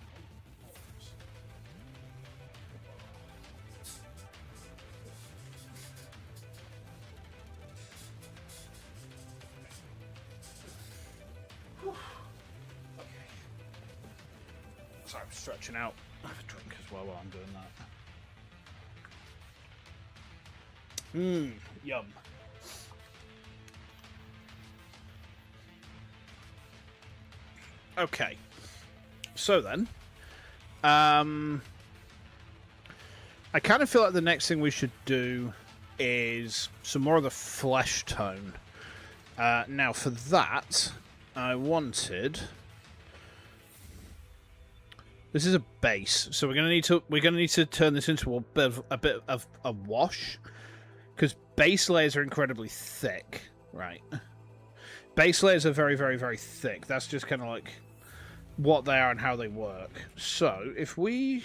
Sorry, I'm stretching out. I have a drink as well while I'm doing that. Yum. Okay. So then, I kind of feel like the next thing we should do is some more of the flesh tone. Now, for that, I wanted. This is a base, so we're gonna need to turn this into a bit of a wash, because base layers are incredibly thick, right? Base layers are very, very, very thick. That's just kind of like what they are and how they work. So if we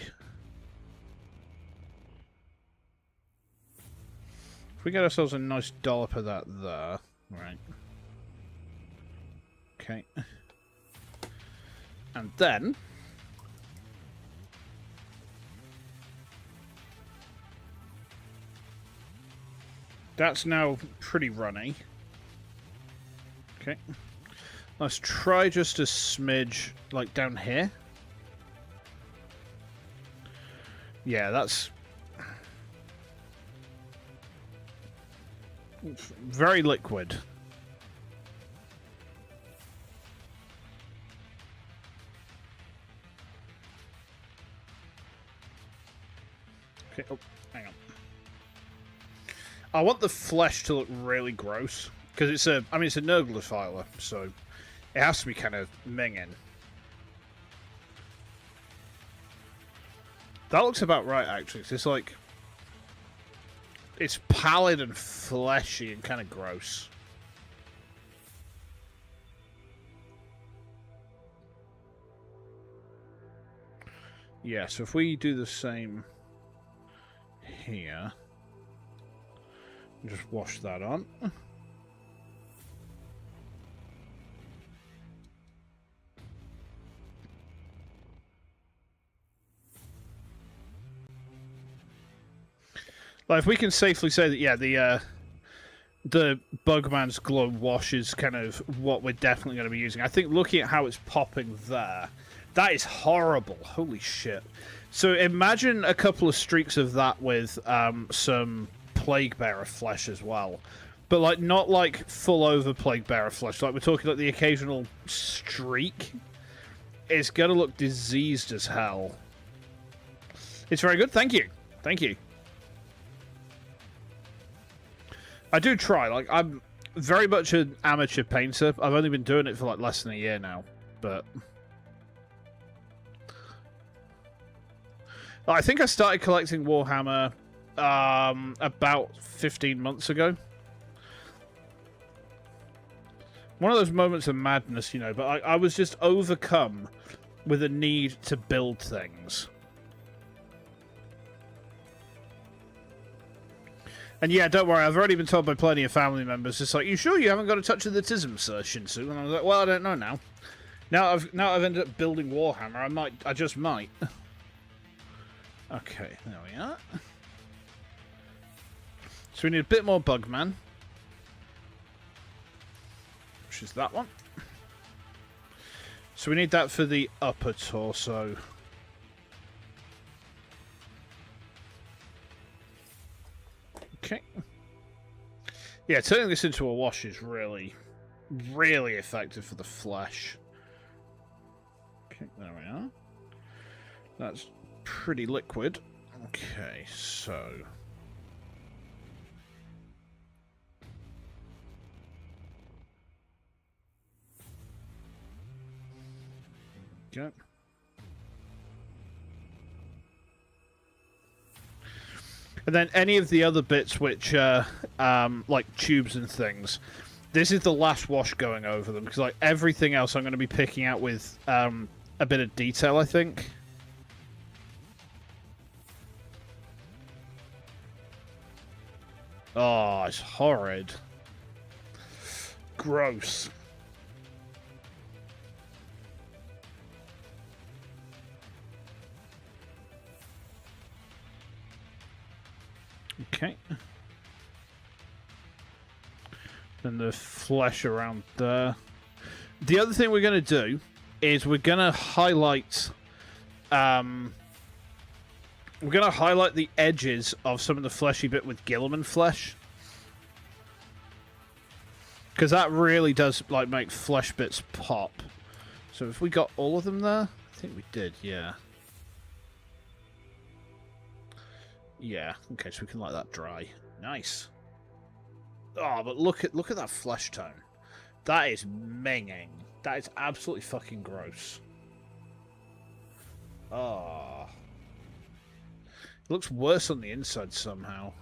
get ourselves a nice dollop of that there, right? Okay, and then. That's now pretty runny. Okay. Let's try just a smidge, like, down here. Yeah, that's very liquid. Okay, oh, hang on. I want the flesh to look really gross, because it's a Nurgle Defiler, so it has to be kind of minging. That looks about right, actually. It's like, it's pallid and fleshy and kind of gross. Yeah, so if we do the same here, just wash that on. Like, if we can safely say that, yeah, the Bugman's Glow wash is kind of what we're definitely going to be using. I think looking at how it's popping there, that is horrible. Holy shit. So imagine a couple of streaks of that with some Plague Bearer flesh as well. But, like, not like full over Plague Bearer flesh. Like, we're talking like the occasional streak. It's going to look diseased as hell. It's very good. Thank you. Thank you. I do try. Like, I'm very much an amateur painter. I've only been doing it for, like, less than a year now. But I think I started collecting Warhammer about 15 months ago. One of those moments of madness, you know, but I was just overcome with a need to build things. And yeah, don't worry, I've already been told by plenty of family members, it's like, you sure you haven't got a touch of the Tism, Sir Shinsu? And I was like, well, I don't know now. Now I've ended up building Warhammer, I just might. Okay, there we are. So we need a bit more Bugman. Which is that one. So we need that for the upper torso. Okay. Yeah, turning this into a wash is really, really effective for the flesh. Okay, there we are. That's pretty liquid. Okay, so... Okay. And then any of the other bits which are like tubes and things, this is the last wash going over them, because like everything else I'm going to be picking out with a bit of detail, I think. Oh, it's horrid. Gross. Okay. Then the flesh around there. The other thing we're going to do is we're going to highlight... we're going to highlight the edges of some of the fleshy bit with Gilliman flesh. Because that really does like make flesh bits pop. So if we got all of them there? I think we did, yeah. Yeah, okay, so we can let that dry. Nice. Oh, but look at that flesh tone. That is minging. That is absolutely fucking gross. Oh. It looks worse on the inside somehow.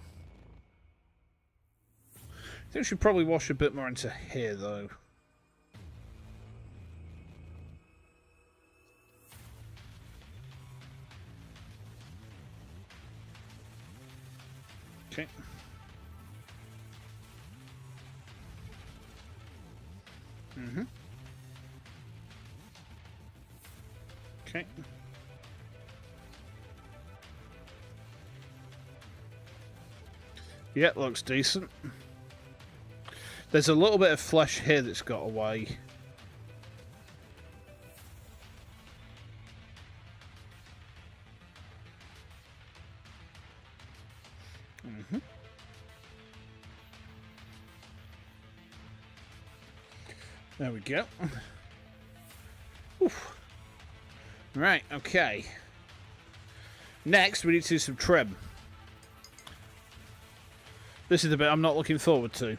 I think we should probably wash a bit more into here, though. Okay. Mm-hmm. Okay. Yeah, looks decent. There's a little bit of flesh here that's got away. Mm-hmm. There we go. Oof. Right, okay. Next, we need to do some trim. This is the bit I'm not looking forward to.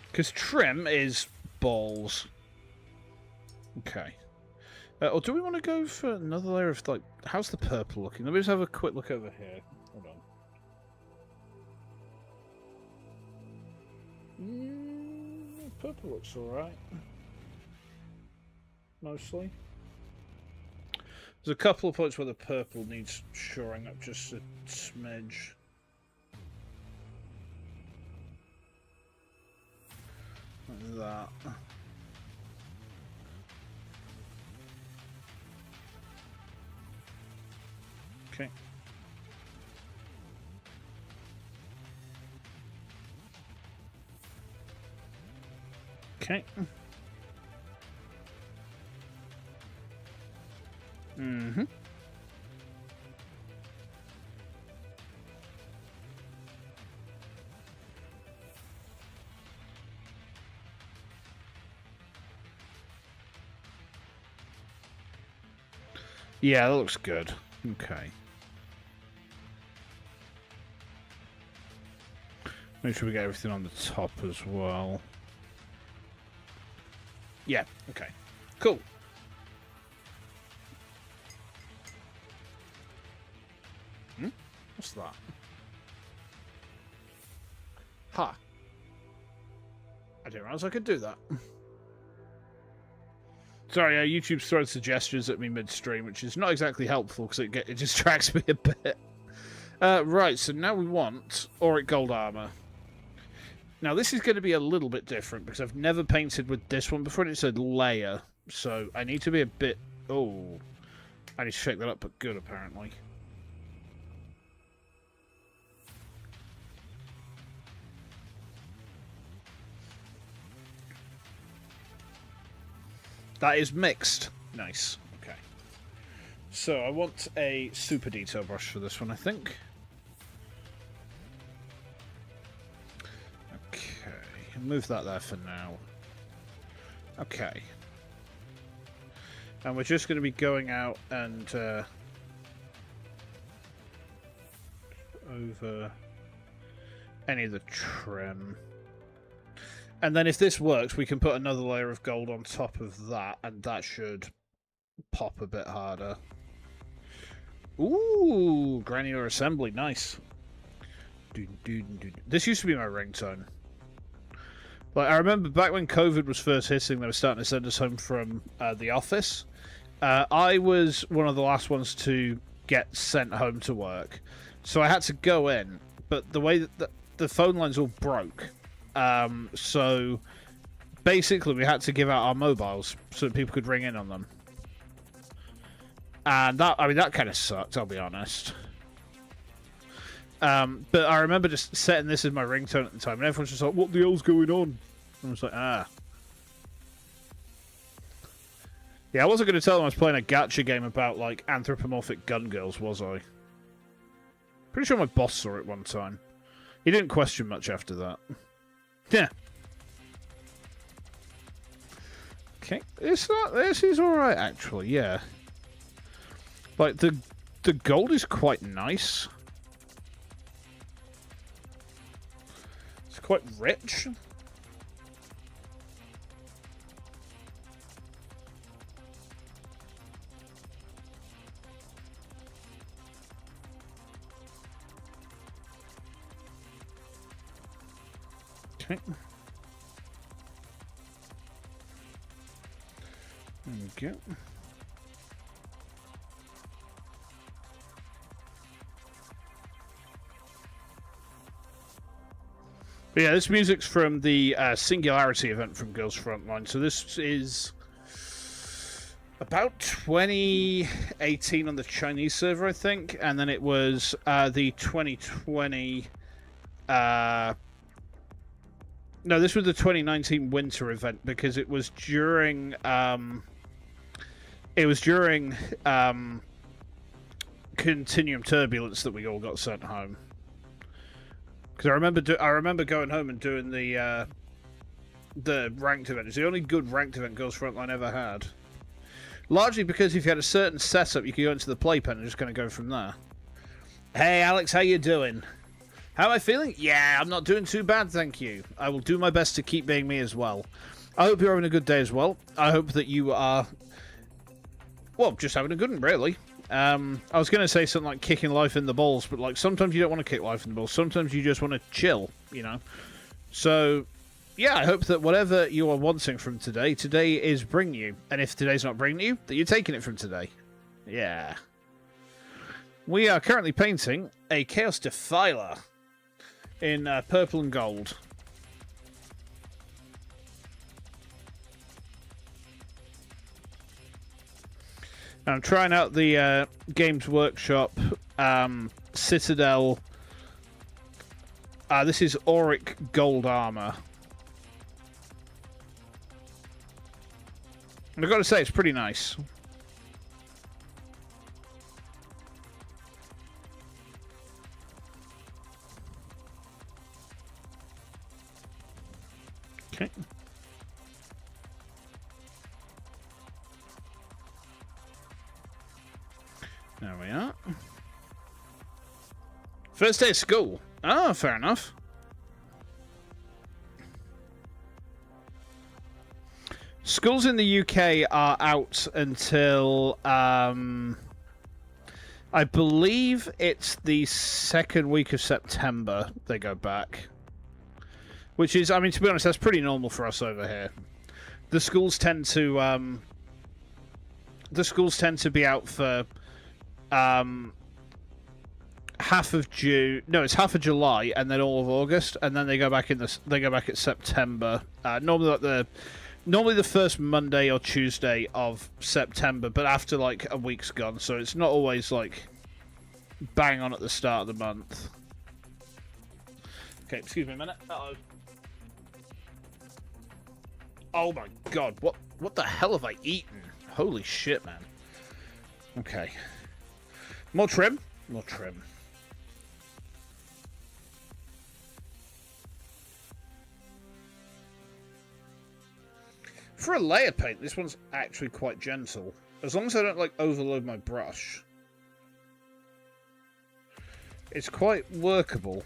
Because trim is balls. Okay. Or do we want to go for another layer of, like, how's the purple looking? Let me just have a quick look over here. Hold on. Purple looks alright. Mostly. There's a couple of points where the purple needs shoring up just a smidge. Like that. Okay. Okay. Mm-hmm. Yeah, that looks good. Okay. Make sure we get everything on the top as well. Yeah, okay. Cool. What's that? Ha! I didn't realize I could do that. Sorry, YouTube's throwing suggestions at me midstream, which is not exactly helpful because it distracts me a bit. Right, so now we want Auric Gold Armor. Now, this is going to be a little bit different because I've never painted with this one before, and it said layer. So I need to be a bit... Oh, I need to shake that up, but good, apparently. That is mixed. Nice. Okay. So I want a super detail brush for this one, I think. Okay. Move that there for now. Okay. And we're just going to be going out and over any of the trim. And then if this works, we can put another layer of gold on top of that, and that should pop a bit harder. Ooh, granular assembly, nice. This used to be my ringtone. Like, I remember back when COVID was first hitting, they were starting to send us home from the office. I was one of the last ones to get sent home to work. So I had to go in, but the way that the phone lines all broke. So basically we had to give out our mobiles so that people could ring in on them. And that, I mean, that kind of sucked, I'll be honest. But I remember just setting this as my ringtone at the time, and everyone's just like, what the hell's going on? And I was like, ah. Yeah, I wasn't going to tell them I was playing a gacha game about, like, anthropomorphic gun girls, was I? Pretty sure my boss saw it one time. He didn't question much after that. Yeah. Okay, this is alright, actually, yeah. Like, the gold is quite nice. It's quite rich. Okay. There we go. But yeah, this music's from the Singularity event from Girls Frontline. So this is about 2018 on the Chinese server, I think, and then it was the 2020. No, this was the 2019 winter event because it was during Continuum Turbulence that we all got sent home. Because I remember going home and doing the ranked event. It's the only good ranked event Girls Frontline ever had. Largely because if you had a certain setup, you could go into the playpen and just kind of go from there. Hey Alex, how you doing? How am I feeling? Yeah, I'm not doing too bad, thank you. I will do my best to keep being me as well. I hope you're having a good day as well. I hope that you are, well, just having a good one, really. I was going to say something like kicking life in the balls, but like sometimes you don't want to kick life in the balls. Sometimes you just want to chill, you know. So, yeah, I hope that whatever you are wanting from today, today is bringing you. And if today's not bringing you, that you're taking it from today. Yeah. We are currently painting a Chaos Defiler in purple and gold. I'm trying out the Games Workshop Citadel. This is Auric Gold Armor. And I've got to say, it's pretty nice. Okay. There we are. First day of school. Oh, fair enough. Schools in the UK are out until, I believe it's the second week of September they go back. Which is, I mean, to be honest, that's pretty normal for us over here. The schools tend to be out for half of June. No, it's half of July and then all of August, and then they go back in this. They go back at September. Normally the first Monday or Tuesday of September, but after like a week's gone, so it's not always like bang on at the start of the month. Okay, excuse me a minute. Uh-oh. Oh my god, what the hell have I eaten? Holy shit, man. Okay. More trim? More trim. For a layer paint, this one's actually quite gentle. As long as I don't, like, overload my brush. It's quite workable.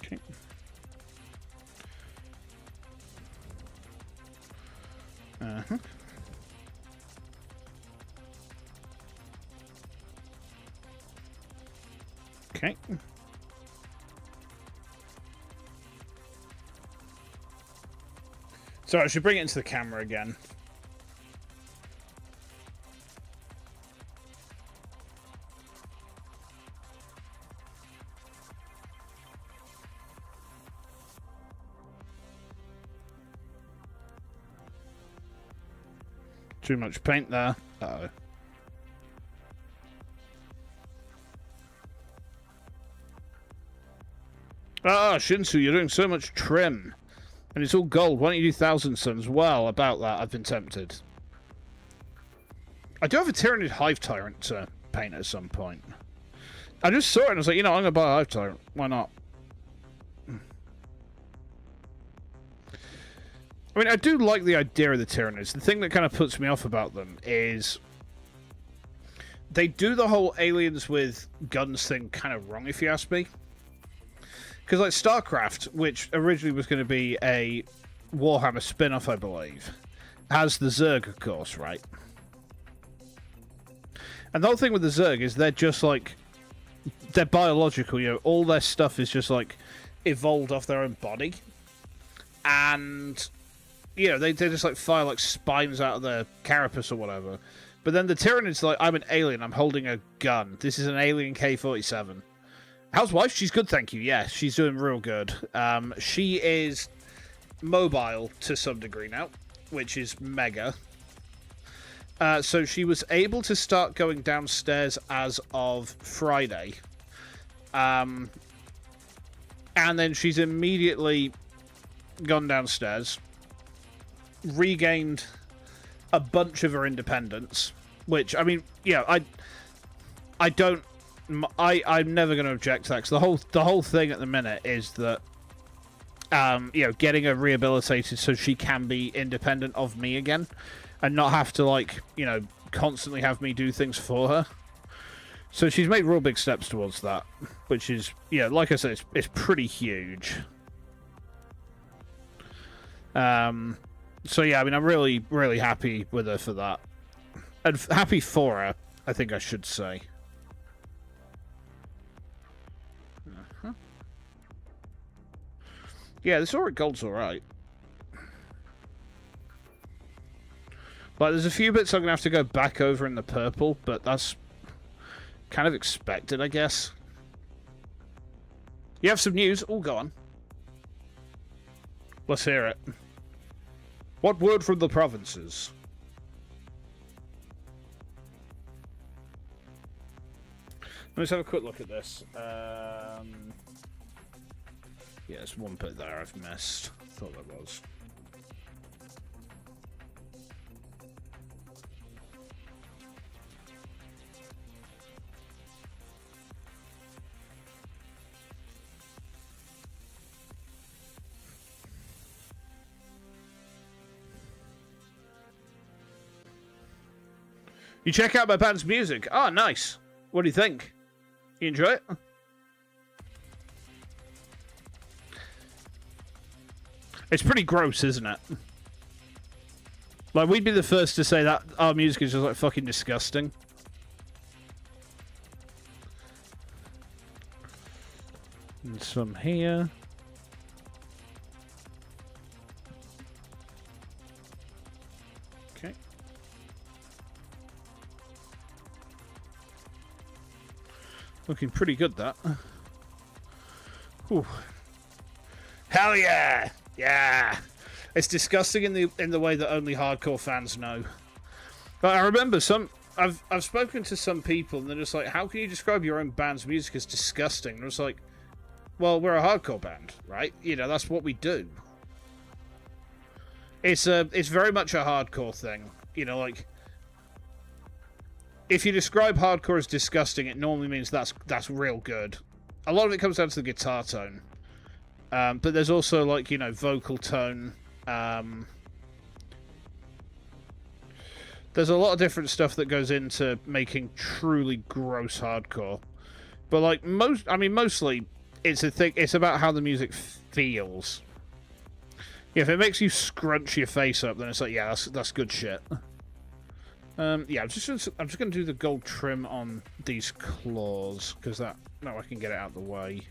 Okay. Uh-huh. Okay. So I should bring it into the camera again. Too much paint there. Uh-oh. Ah, Shinsu, you're doing so much trim. And it's all gold. Why don't you do Thousand Suns? Well, about that, I've been tempted. I do have a Tyranid Hive Tyrant to paint at some point. I just saw it and I was like, you know, I'm going to buy a Hive Tyrant. Why not? I mean, I do like the idea of the Tyranids. The thing that kind of puts me off about them is they do the whole aliens with guns thing kind of wrong, if you ask me. Because, like, StarCraft, which originally was going to be a Warhammer spin-off, I believe, has the Zerg, of course, right? And the whole thing with the Zerg is they're just, like, they're biological, you know, all their stuff is just, like, evolved off their own body. And, you know, they just, like, fire, like, spines out of their carapace or whatever. But then the Tyranid's like, I'm an alien, I'm holding a gun. This is an alien K-47. Housewife, she's good, thank you. Yes, she's doing real good. She is mobile to some degree now, which is mega. So she was able to start going downstairs as of Friday. And then she's immediately gone downstairs, regained a bunch of her independence, which, I mean, yeah, I'm never going to object to that, because the whole thing at the minute is that, you know, getting her rehabilitated so she can be independent of me again, and not have to, like, you know, constantly have me do things for her. So she's made real big steps towards that, which is, yeah, like I said, it's pretty huge. So yeah, I mean, I'm really, really happy with her for that. And happy for her, I think I should say. Yeah, this Auric Gold's alright. Like, there's a few bits I'm going to have to go back over in the purple, but that's kind of expected, I guess. You have some news? Oh, go on. Let's hear it. What word from the provinces? Let's have a quick look at this. Yeah, there's one bit there I've missed. Thought there was. You check out my band's music. Oh, nice. What do you think? You enjoy it? It's pretty gross, isn't it? Like, we'd be the first to say that our music is just, like, fucking disgusting. And some here. Okay. Looking pretty good, that. Ooh. Hell yeah! Yeah! It's disgusting in the way that only hardcore fans know. But I remember I've spoken to some people and they're just like, how can you describe your own band's music as disgusting? And I was like, well, we're a hardcore band, right? You know, that's what we do. It's very much a hardcore thing. You know, like, if you describe hardcore as disgusting, it normally means that's real good. A lot of it comes down to the guitar tone. But there's also, like, you know, vocal tone. There's a lot of different stuff that goes into making truly gross hardcore. But, like, mostly it's a thing. It's about how the music feels. Yeah, if it makes you scrunch your face up, then it's like, yeah, that's good shit. Yeah, I'm just gonna do the gold trim on these claws because now I can get it out of the way.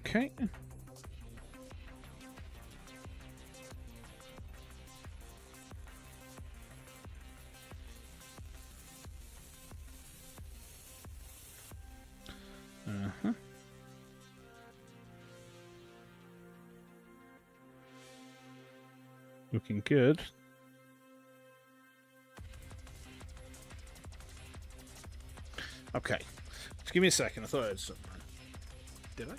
Okay. Uh-huh. Looking good. Okay. Just give me a second. I thought I had something. Did I?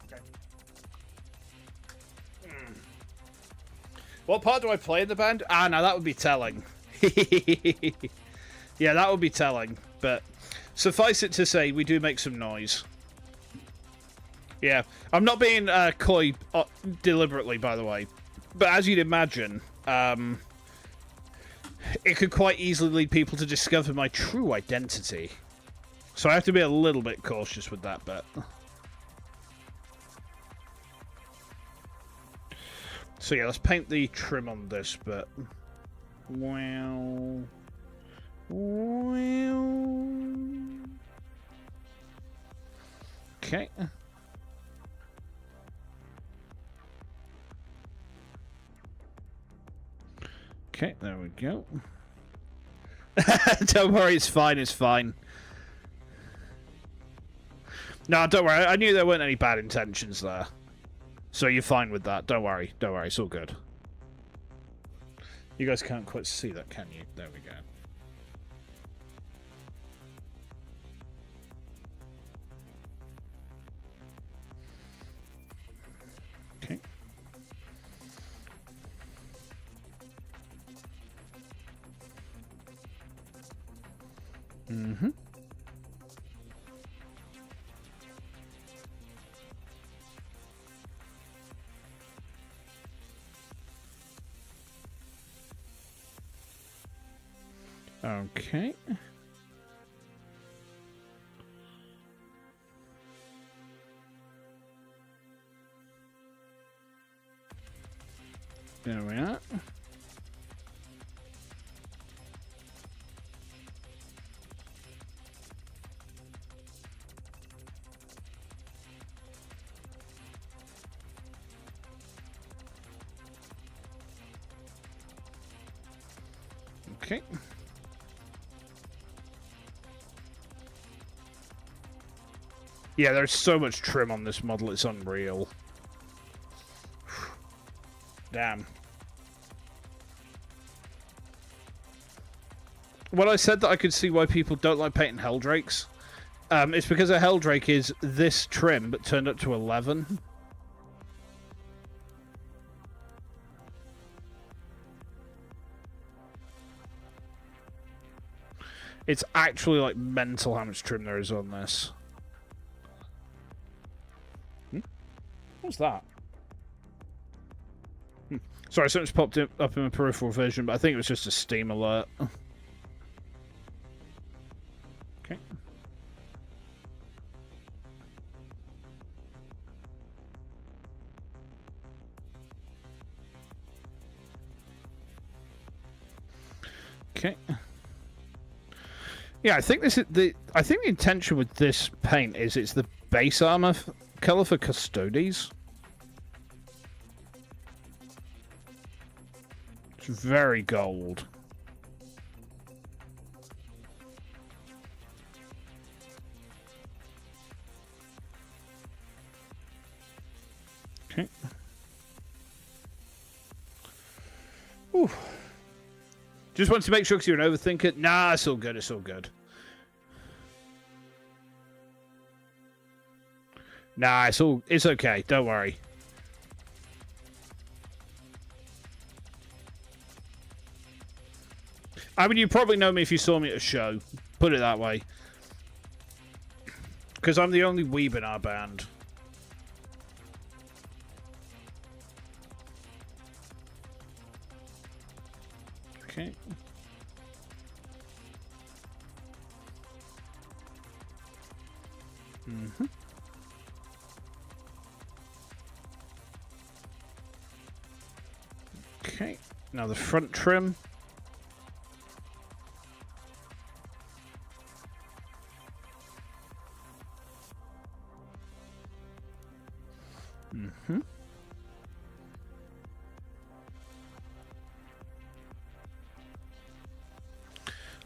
Okay. What part do I play in the band? Ah, no, that would be telling. Yeah, that would be telling. But suffice it to say, we do make some noise. Yeah, I'm not being coy deliberately, by the way. But as you'd imagine, it could quite easily lead people to discover my true identity. So I have to be a little bit cautious with that bit. So yeah, let's paint the trim on this bit. Wow. Wow. Okay. Okay, there we go. Don't worry, it's fine, it's fine. No, don't worry, I knew there weren't any bad intentions there. So you're fine with that, don't worry, it's all good. You guys can't quite see that, can you? There we go. Okay. Mm-hmm. Okay. There we are. Okay. Yeah, there's so much trim on this model, it's unreal. Damn. When I said that I could see why people don't like painting Helldrakes, it's because a Helldrake is this trim, but turned up to 11. It's actually, like, mental how much trim there is on this. What's that? Sorry, something's popped up in my peripheral vision, but I think it was just a Steam alert. Okay. Okay. Yeah, I think this is the intention with this paint is it's the base armor color for Custodes. It's very gold. Okay. Ooh. Just wanted to make sure because you're an overthinker. Nah, it's all good. It's all good. Nah, it's okay. Don't worry. I mean, you probably know me if you saw me at a show. Put it that way. Because I'm the only weeb in our band. Okay. Mm-hmm. Okay. Now the front trim. Mm-hmm.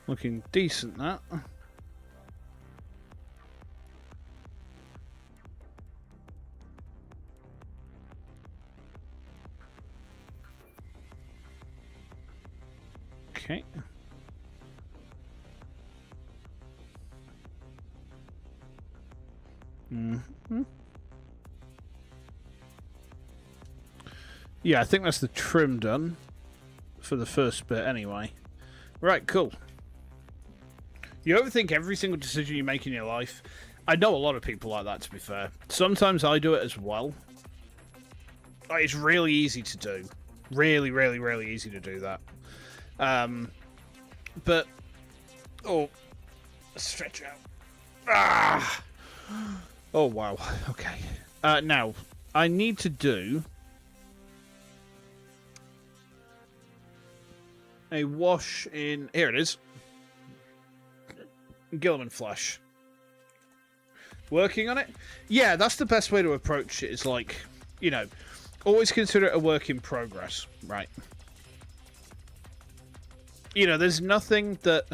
Looking decent, that. Okay. Mm-hmm. Yeah, I think that's the trim done for the first bit anyway. Right, cool. You overthink every single decision you make in your life. I know a lot of people like that, to be fair. Sometimes I do it as well. Like, it's really easy to do. Really, really, really easy to do that. But... Oh. Stretch out. Ah! Oh, wow. Okay. Now, I need to do... a wash in... Here it is. Gilliman Flash. Working on it? Yeah, that's the best way to approach it. Is like, you know, always consider it a work in progress, right? You know, there's nothing that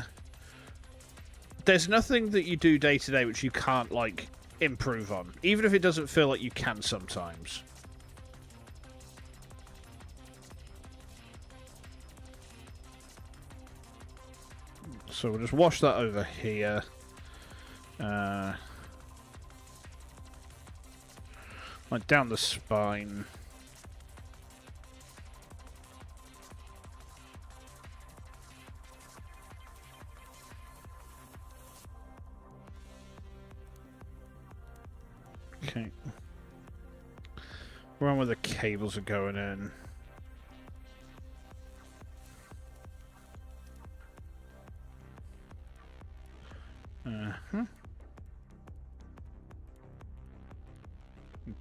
you do day to day which you can't, like, improve on. Even if it doesn't feel like you can sometimes. So we'll just wash that over here. Like down the spine. Okay. Around where the cables are going in. Uh-huh.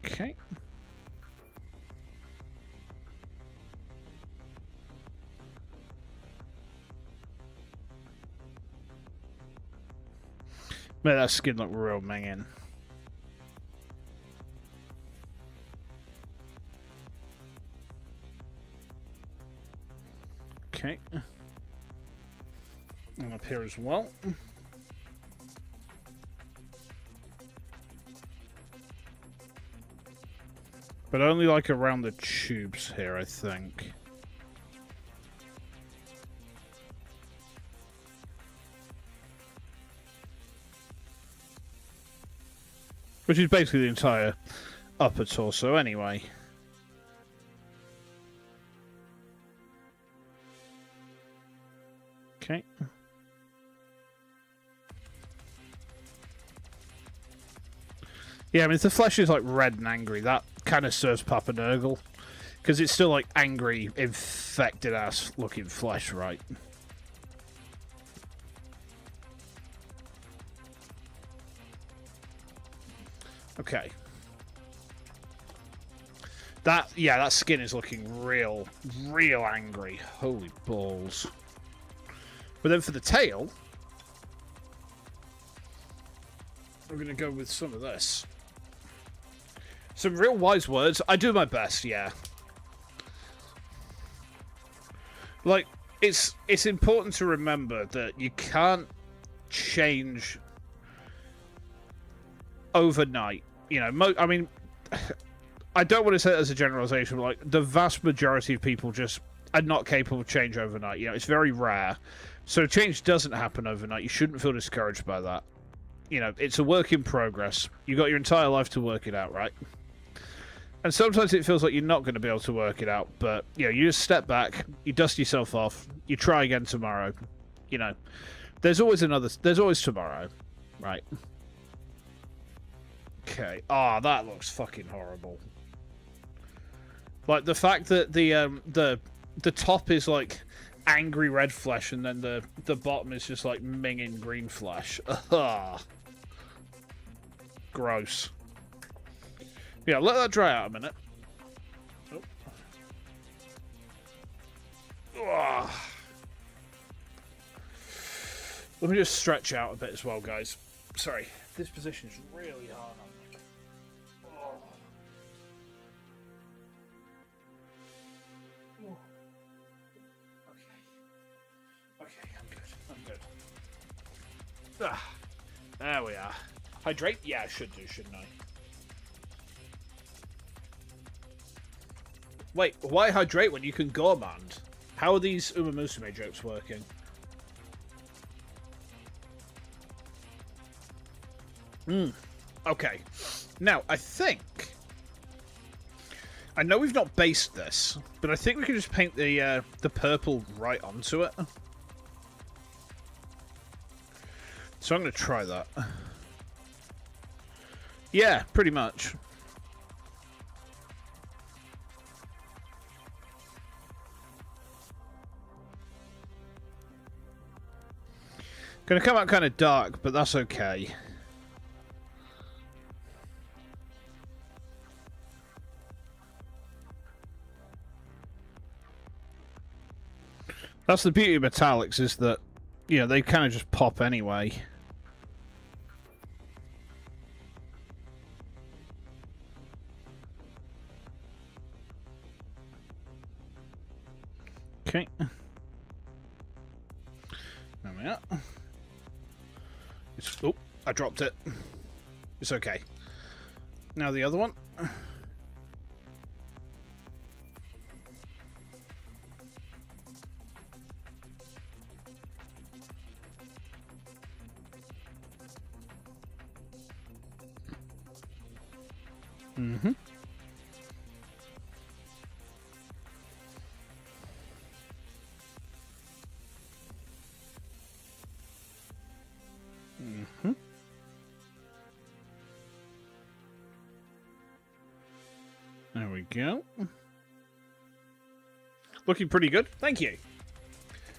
Okay. Made that skin look real minging. Okay. And up here as well. But only like around the tubes here, I think. Which is basically the entire upper torso anyway. Okay. Yeah, I mean, if the flesh is like red and angry, that kind of serves Papa Nurgle. Because it's still like angry, infected ass looking flesh, right? Okay. That skin is looking real angry. Holy balls. But then for the tail, I'm going to go with some of this. Some real wise words. I do my best, yeah. Like, it's important to remember that you can't change overnight. You know, I mean, I don't want to say it as a generalization, but like the vast majority of people just are not capable of change overnight. You know, it's very rare. So change doesn't happen overnight. You shouldn't feel discouraged by that. You know, it's a work in progress. You got your entire life to work it out, right? And sometimes it feels like you're not going to be able to work it out, but you know, you just step back, you dust yourself off, you try again tomorrow. You know, there's always tomorrow, right? Okay. Ah, that looks fucking horrible. Like the fact that the top is like angry red flesh, and then the bottom is just like minging green flesh. Ugh. Gross. Yeah, let that dry out a minute. Oh. Let me just stretch out a bit as well, guys. Sorry, this position is really hard on me. Oh. Okay, I'm good. Ah, there we are. Hydrate? Yeah, I should do, shouldn't I? Wait, why hydrate when you can gourmand? How are these Uma Musume jokes working? Okay. Now, I know we've not based this, but I think we can just paint the purple right onto it. So I'm going to try that. Yeah, pretty much. Gonna come out kind of dark, but that's okay. That's the beauty of metallics, is that, you know, they kind of just pop anyway. Okay. There we are. Oh, I dropped it. It's okay. Now the other one. Mm-hmm. Mm-hmm. There we go. Looking pretty good. Thank you.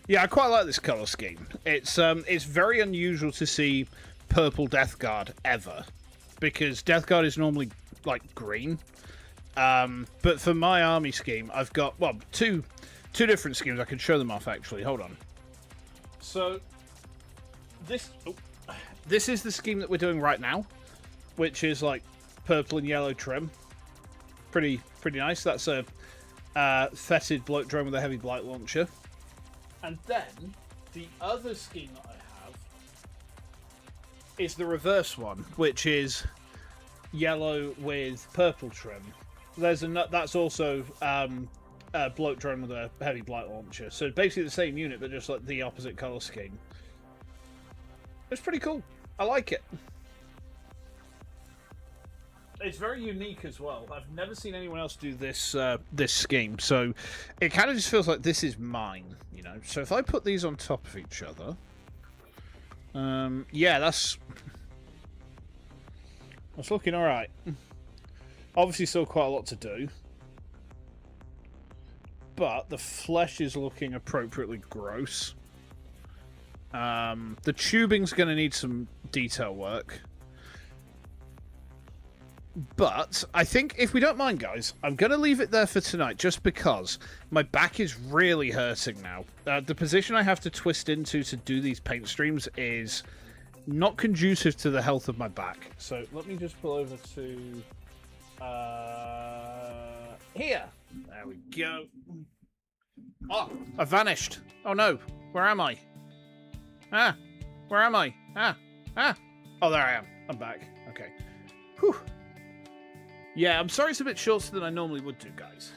Yeah, I quite like this color scheme. It's very unusual to see purple Death Guard ever, because Death Guard is normally like green. But for my army scheme, I've got, well, two different schemes. I can show them off actually. Hold on. So this is the scheme that we're doing right now, which is like purple and yellow trim. Pretty nice. That's a fetid bloat drone with a heavy blight launcher. And then The other scheme that I have is the reverse one, which is yellow with purple trim. That's also a bloat drone with a heavy blight launcher. So basically the same unit, but just like the opposite colour scheme. It's pretty cool. I like it. It's very unique as well. I've never seen anyone else do this this scheme, so it kind of just feels like this is mine, you know. So if I put these on top of each other, yeah, that's looking all right. Obviously, still quite a lot to do, but the flesh is looking appropriately gross. The tubing's going to need some detail work. But I think, if we don't mind, guys, I'm going to leave it there for tonight, just because my back is really hurting now. The position I have to twist into to do these paint streams is not conducive to the health of my back. So let me just pull over to here. There we go. Oh, I vanished. Oh no, where am I? Where am I? Oh, there I am. I'm back. Okay. Whew. Yeah, I'm sorry it's a bit shorter than I normally would do, guys.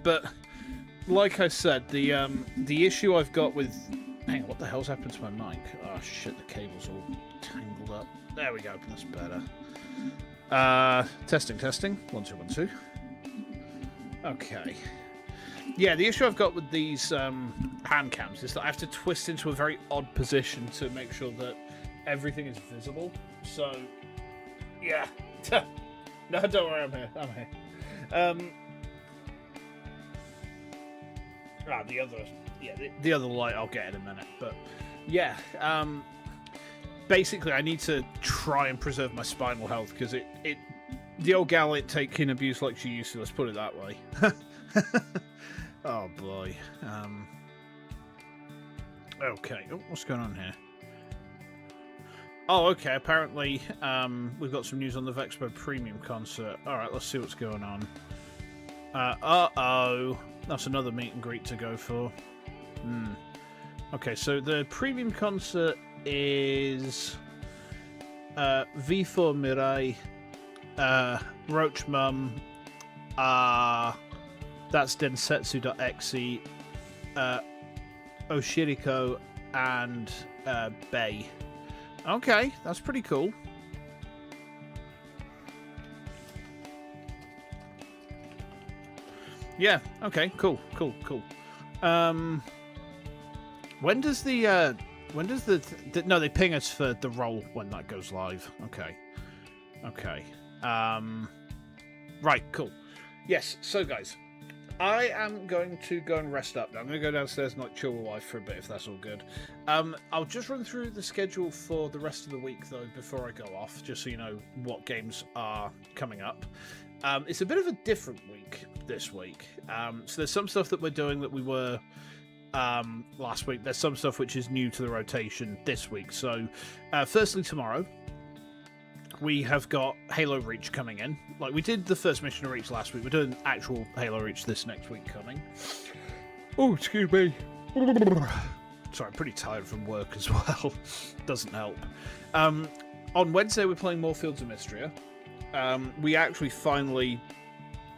But like I said, the issue I've got with... Hang on, what the hell's happened to my mic? Oh shit, the cable's all tangled up. There we go, that's better. Testing. 1 2 1 2. Okay. Yeah, the issue I've got with these hand cams is that I have to twist into a very odd position to make sure that everything is visible. So, yeah. No, don't worry, I'm here. The other light I'll get in a minute. But yeah, basically I need to try and preserve my spinal health because the old gal ain't taking abuse like she used to. Let's put it that way. Oh boy. Okay. Oh, what's going on here? Oh, okay. Apparently, we've got some news on the Vexpo Premium concert. All right, let's see what's going on. Uh-oh. That's another meet and greet to go for. Okay, so the Premium concert is V4 Mirai, Roach Mum, that's Densetsu.exe, Oshiriko, and Bay. Okay, that's pretty cool. Yeah, okay, cool. When does no, they ping us for the roll when that goes live. Okay. Right, cool. Yes, so guys, I am going to go and rest up now. I'm going to go downstairs and chill with wife for a bit, if that's all good. I'll just run through the schedule for the rest of the week, though, before I go off, just so you know what games are coming up. It's a bit of a different week this week. So there's some stuff that we're doing that we were last week. There's some stuff which is new to the rotation this week. So, firstly, tomorrow, we have got Halo Reach coming in. Like, we did the first mission of Reach last week. We're doing actual Halo Reach this next week coming. Oh, excuse me. Sorry, I'm pretty tired from work as well. Doesn't help. On Wednesday, we're playing more Fields of Mystria. We actually finally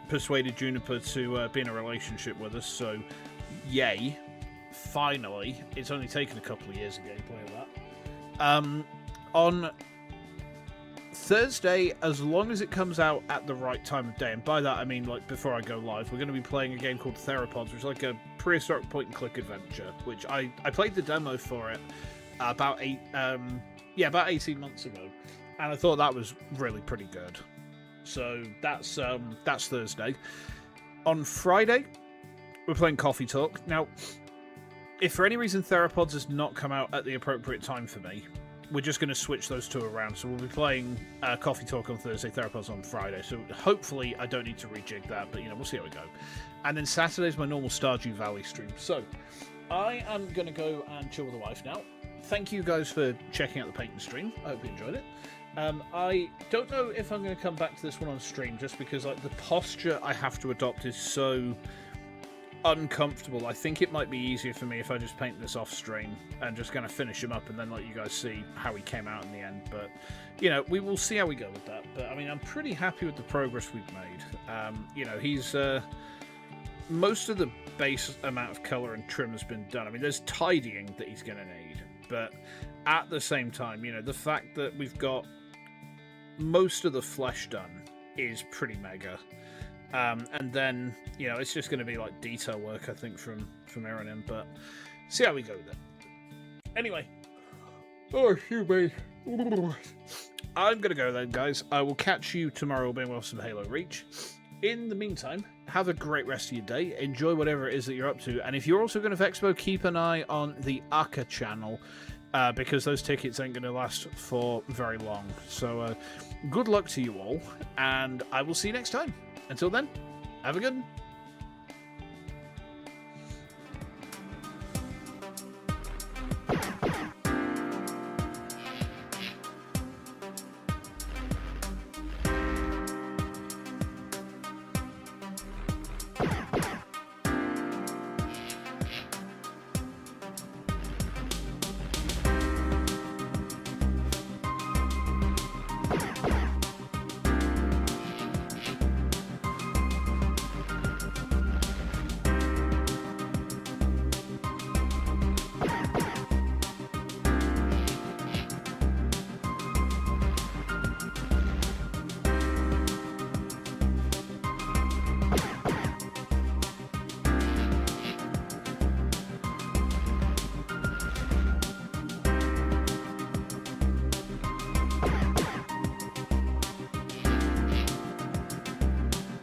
persuaded Juniper to be in a relationship with us, so yay. Finally. It's only taken a couple of years of gameplay of that. On Thursday, as long as it comes out at the right time of day, and by that I mean like before I go live, we're going to be playing a game called Theropods, which is like a prehistoric point-and-click adventure, which I played the demo for it about 18 months ago, and I thought that was really pretty good. So that's Thursday. On Friday, we're playing Coffee Talk. Now, if for any reason Theropods has not come out at the appropriate time for me, we're just going to switch those two around. So we'll be playing Coffee Talk on Thursday, Theropods on Friday. So hopefully I don't need to rejig that, but we'll see how we go. And then Saturday's my normal Stardew Valley stream. So I am going to go and chill with the wife now. Thank you guys for checking out the painting stream. I hope you enjoyed it. I don't know if I'm going to come back to this one on stream, just because like the posture I have to adopt is so uncomfortable. I think it might be easier for me if I just paint this off stream and just kind of finish him up and then let you guys see how he came out in the end. But, you know, we will see how we go with that. But, I mean, I'm pretty happy with the progress we've made. You know, he's... most of the base amount of colour and trim has been done. I mean, there's tidying that he's going to need. But at the same time, you know, the fact that we've got most of the flesh done is pretty mega. And then, you know, it's just going to be like detail work, I think, from Aaron. But see how we go with it. Anyway. Oh, excuse me. I'm going to go then, guys. I will catch you tomorrow being with some Halo Reach. In the meantime, have a great rest of your day. Enjoy whatever it is that you're up to. And if you're also going to Expo, keep an eye on the Aka channel, because those tickets ain't going to last for very long. So good luck to you all, and I will see you next time. Until then, have a good one.